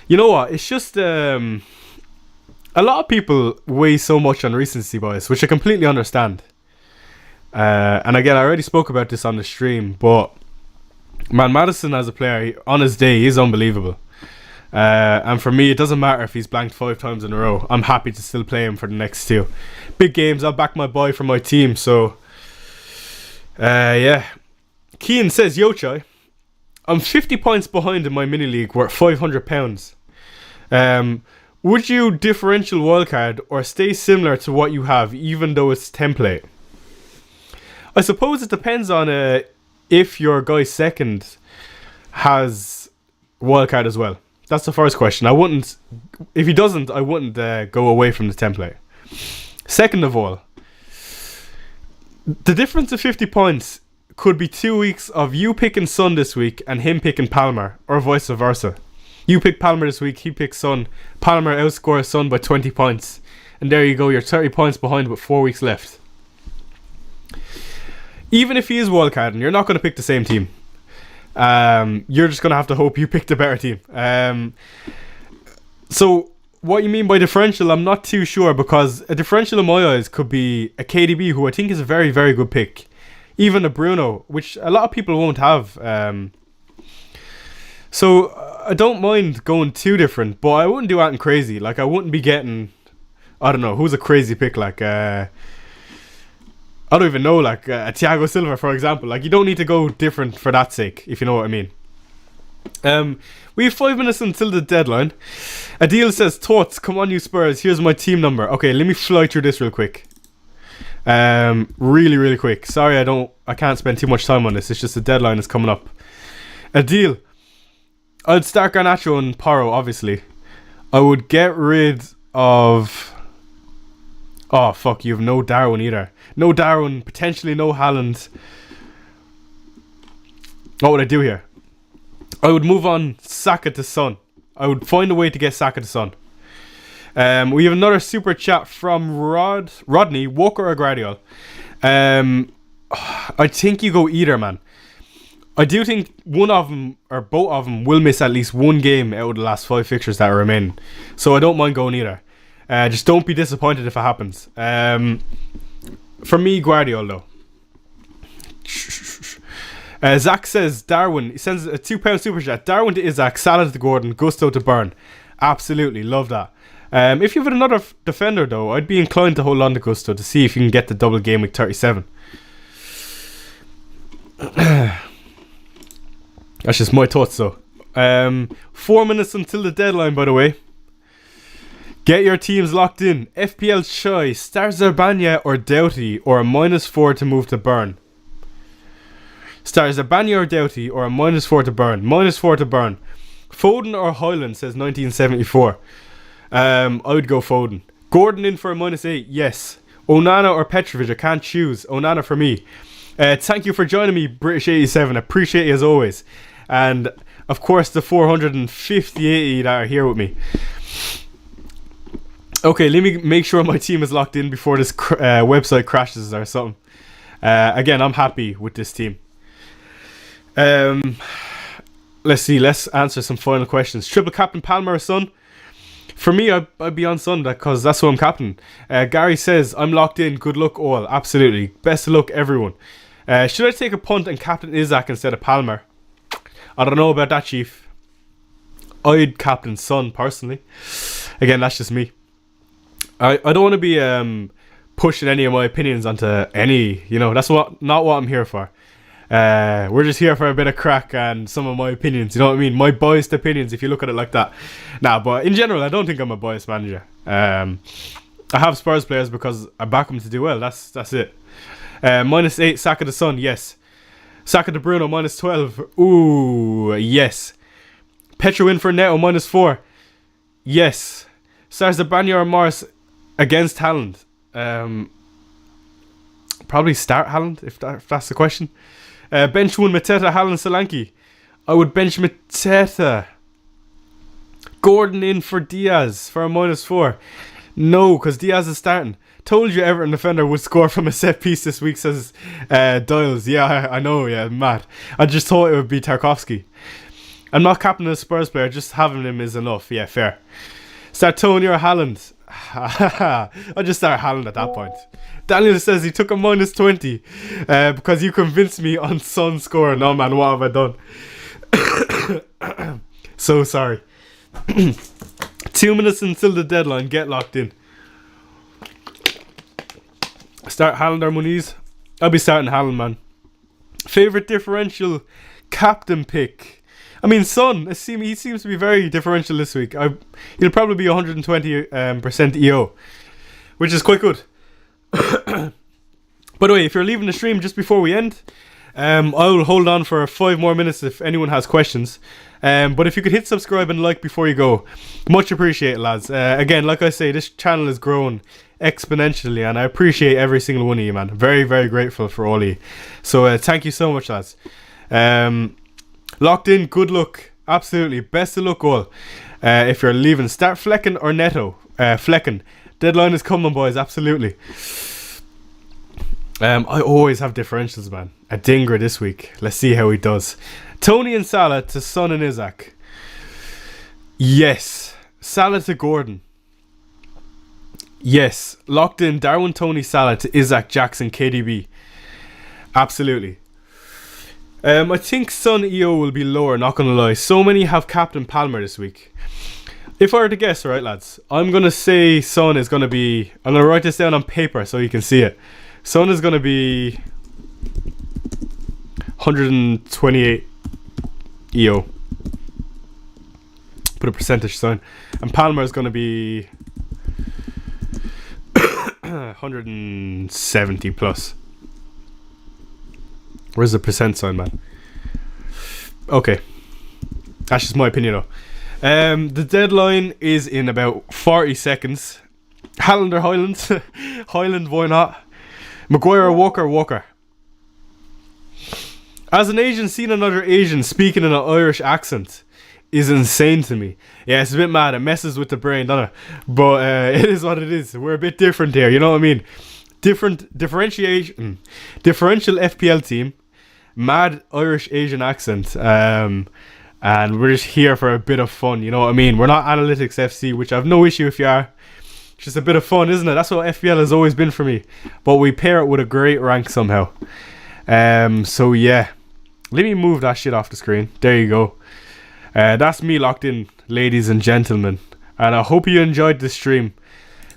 [SPEAKER 1] You know what? It's just a lot of people weigh so much on recency bias, which I completely understand. And again, I already spoke about this on the stream, but man, Maddison as a player, on his day, is unbelievable. And for me, it doesn't matter if he's blanked 5 times in a row. I'm happy to still play him for the next 2 big games. I'll back my boy for my team. So, yeah. Keane says, yo, Chai, I'm 50 points behind in my mini league worth £500. Would you differential wildcard or stay similar to what you have, even though it's template? I suppose it depends on if your guy second has wildcard as well. That's the first question. I wouldn't, if he doesn't, I wouldn't go away from the template. Second of all, the difference of 50 points could be 2 weeks of you picking Son this week and him picking Palmer, or vice versa. You pick Palmer this week, he picks Son. Palmer outscores Son by 20 points. And there you go, you're 30 points behind with 4 weeks left. Even if he is wildcarding, you're not going to pick the same team. You're just going to have to hope you picked a better team. So, what you mean by differential, I'm not too sure, because a differential in my eyes could be a KDB, who I think is a very, very good pick. Even a Bruno, which a lot of people won't have. So, I don't mind going too different, but I wouldn't do anything crazy. Like, I wouldn't be getting, I don't know, who's a crazy pick? Like, I don't even know, like a Thiago Silva, for example. Like, you don't need to go different for that sake, if you know what I mean. We have 5 minutes until the deadline. Adil says, thoughts, come on you Spurs, here's my team number. Okay, let me fly through this real quick. Really, really quick. Sorry, I can't spend too much time on this. It's just the deadline is coming up. Adil, I'd start Garnacho and Porro, obviously. I would get rid of... Oh, fuck, you have no Darwin either. No Darwin, potentially no Haaland. What would I do here? I would move on Saka to Son. I would find a way to get Saka to Son. We have another super chat from Rodney. Walker or Guardiola? I think you go either, man. I do think one of them or both of them will miss at least one game out of the last 5 fixtures that remain. So I don't mind going either. Just don't be disappointed if it happens. For me, Guardiola though. Zach says Darwin. He sends a £2 super chat. Darwin to Isaac, Salah to Gordon, Gusto to Burn. Absolutely, love that. If you have another defender though, I'd be inclined to hold on to Gusto to see if you can get the double game week 37. That's just my thoughts though. 4 minutes until the deadline, by the way. Get your teams locked in. FPL Choi, Star Zerbania or Doughty, or a -4 to move to Burn. Star Zerbania or Doughty, or a -4 to Burn. -4 to Burn. Foden or Highland, says 1974. I would go Foden. Gordon in for a -8, yes. Onana or Petrovic, I can't choose. Onana for me. Thank you for joining me, British87. Appreciate you as always. And of course the 458 that are here with me. Okay, let me make sure my team is locked in before this website crashes or something. Again, I'm happy with this team. Let's see. Let's answer some final questions. Triple captain Palmer or Son? For me, I'd be on Son because that's who I'm captain. Gary says, I'm locked in. Good luck all. Absolutely. Best of luck, everyone. Should I take a punt and captain Isaac instead of Palmer? I don't know about that, Chief. I'd captain Son, personally. Again, that's just me. I don't want to be pushing any of my opinions onto any, that's not what I'm here for. We're just here for a bit of crack and some of my opinions, you know what I mean? My biased opinions, if you look at it like that. But in general, I don't think I'm a biased manager. I have Spurs players because I back them to do well. That's it. -8, Saka to Son, yes. Saka to Bruno, -12. Ooh, yes. Petro in for Neto, -4. Yes. Stars the Banya or Morris against Haaland. Probably start Haaland, if that's the question. Bench 1, Mateta, Haaland, Solanke. I would bench Mateta. Gordon in for Diaz for a -4. No, because Diaz is starting. Told you Everton defender would score from a set piece this week, says Dials. Yeah, I know, yeah, mad. I just thought it would be Tarkovsky. I'm not captaining a Spurs player, just having him is enough. Yeah, fair. Start Tony or Haaland. I'll just start Haaland at that point. Daniel says he took a -20 because you convinced me on Son score. No man, what have I done? So sorry. 2 minutes until the deadline. Get locked in. Start Haaland or Muniz? I'll be starting Haaland, man. Favorite differential captain pick? I mean, Son, he seems to be very differential this week. He'll probably be 120% EO, which is quite good. By the way, if you're leaving the stream just before we end, I'll hold on for 5 more minutes if anyone has questions. But if you could hit subscribe and like before you go, much appreciated, lads. Again, like I say, this channel has grown exponentially, and I appreciate every single one of you, man. Very, very grateful for all of you. So thank you so much, lads. Locked in, good luck. Absolutely. Best of luck all. If you're leaving, start Flecken or Neto. Flecken. Deadline is coming, boys. Absolutely. I always have differentials, man. A Dinger this week. Let's see how he does. Tony and Salah to Son and Isaac. Yes. Salah to Gordon. Yes. Locked in Darwin, Tony, Salah to Isaac, Jackson, KDB. Absolutely. I think Son EO will be lower, not gonna lie. So many have Captain Palmer this week. If I were to guess, right, lads, I'm gonna say Son is gonna be. I'm gonna write this down on paper so you can see it. Son is gonna be 128 EO. Put a percentage sign. And Palmer is gonna be 170 plus. Where's the percent sign, man? Okay. That's just my opinion, though. The deadline is in about 40 seconds. Haaland or Highland? Highland, why not? Maguire or Walker? Walker. As an Asian, seeing another Asian speaking in an Irish accent is insane to me. Yeah, it's a bit mad. It messes with the brain, doesn't it? But it is what it is. We're a bit different here, you know what I mean? Differential FPL team, mad Irish Asian accent, and we're just here for a bit of fun, you know what I mean? We're not Analytics FC, which I have no issue if you are. It's just a bit of fun, isn't it? That's what FPL has always been for me. But we pair it with a great rank somehow. So yeah, let me move that shit off the screen. There you go. That's me locked in, ladies and gentlemen, and I hope you enjoyed the stream.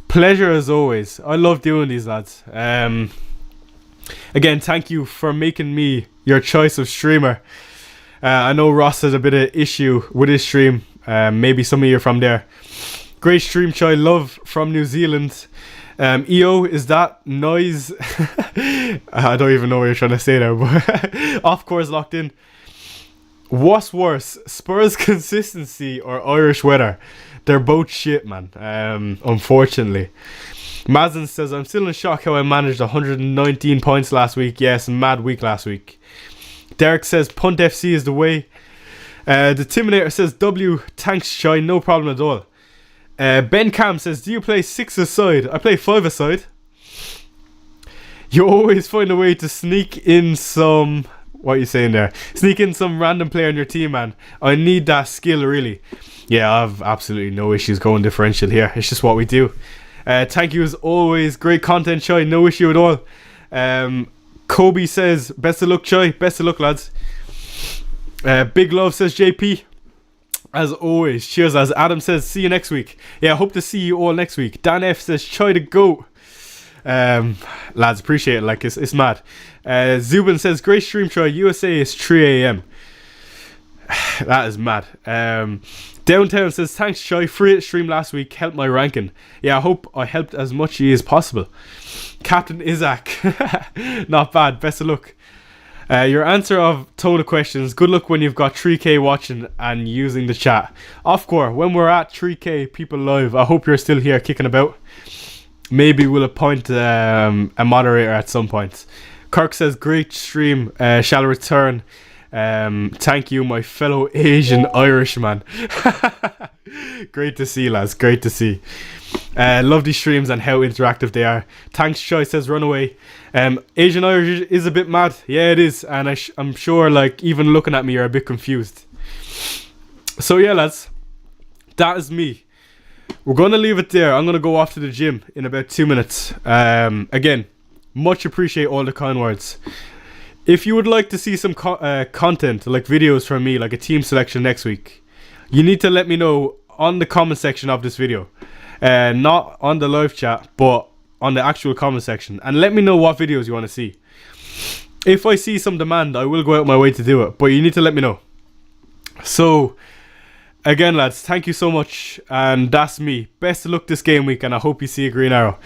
[SPEAKER 1] Pleasure as always. I love doing these, lads. Again, thank you for making me your choice of streamer. I know Ross has a bit of issue with his stream. Maybe some of you are from there. Great stream, Choi. Love from New Zealand. EO, is that noise? I don't even know what you're trying to say there, but off course locked in. What's worse, Spurs consistency or Irish weather? They're both shit, man. Unfortunately. Mazen says, I'm still in shock how I managed 119 points last week. Yes, mad week last week. Derek says, Punt FC is the way. The Timinator says, W, thanks, Shy, no problem at all. Ben Cam says, do you play 6-a-side? I play 5-a-side. You always find a way to sneak in some... What are you saying there? Sneak in some random player in your team, man. I need that skill, really. Yeah, I've absolutely no issues going differential here. It's just what we do. Thank you as always. Great content, Choi. No issue at all. Kobe says, best of luck, Choi. Best of luck, lads. Big love, says JP. As always, cheers. As Adam says, see you next week. Yeah, I hope to see you all next week. Dan F says, Choi to go. Lads, appreciate it. Like, it's mad. Zubin says, great stream, Choi. USA is 3 a.m. That is mad. Downtown says, thanks, Choi. Free stream last week. Helped my ranking. Yeah, I hope I helped as much as possible. Captain Isaac. Not bad. Best of luck. Your answer of total questions. Good luck when you've got 3k watching and using the chat. Offcore, when we're at 3k people live, I hope you're still here kicking about. Maybe we'll appoint a moderator at some point. Kirk says, great stream. Shall return. Thank you, my fellow Asian Irishman. Great to see, lads. Great to see. Love these streams and how interactive they are. Thanks, Choi says, runaway. Asian Irish is a bit mad. Yeah, it is. And I'm sure, like, even looking at me, you're a bit confused. So yeah, lads, that is me. We're going to leave it there. I'm going to go off to the gym in about 2 minutes. Again, much appreciate all the kind words. If you would like to see some content, like videos from me, like a team selection next week, you need to let me know on the comment section of this video. Not on the live chat, but on the actual comment section. And let me know what videos you want to see. If I see some demand, I will go out my way to do it. But you need to let me know. So, again, lads, thank you so much. And that's me. Best of luck this game week, and I hope you see a green arrow.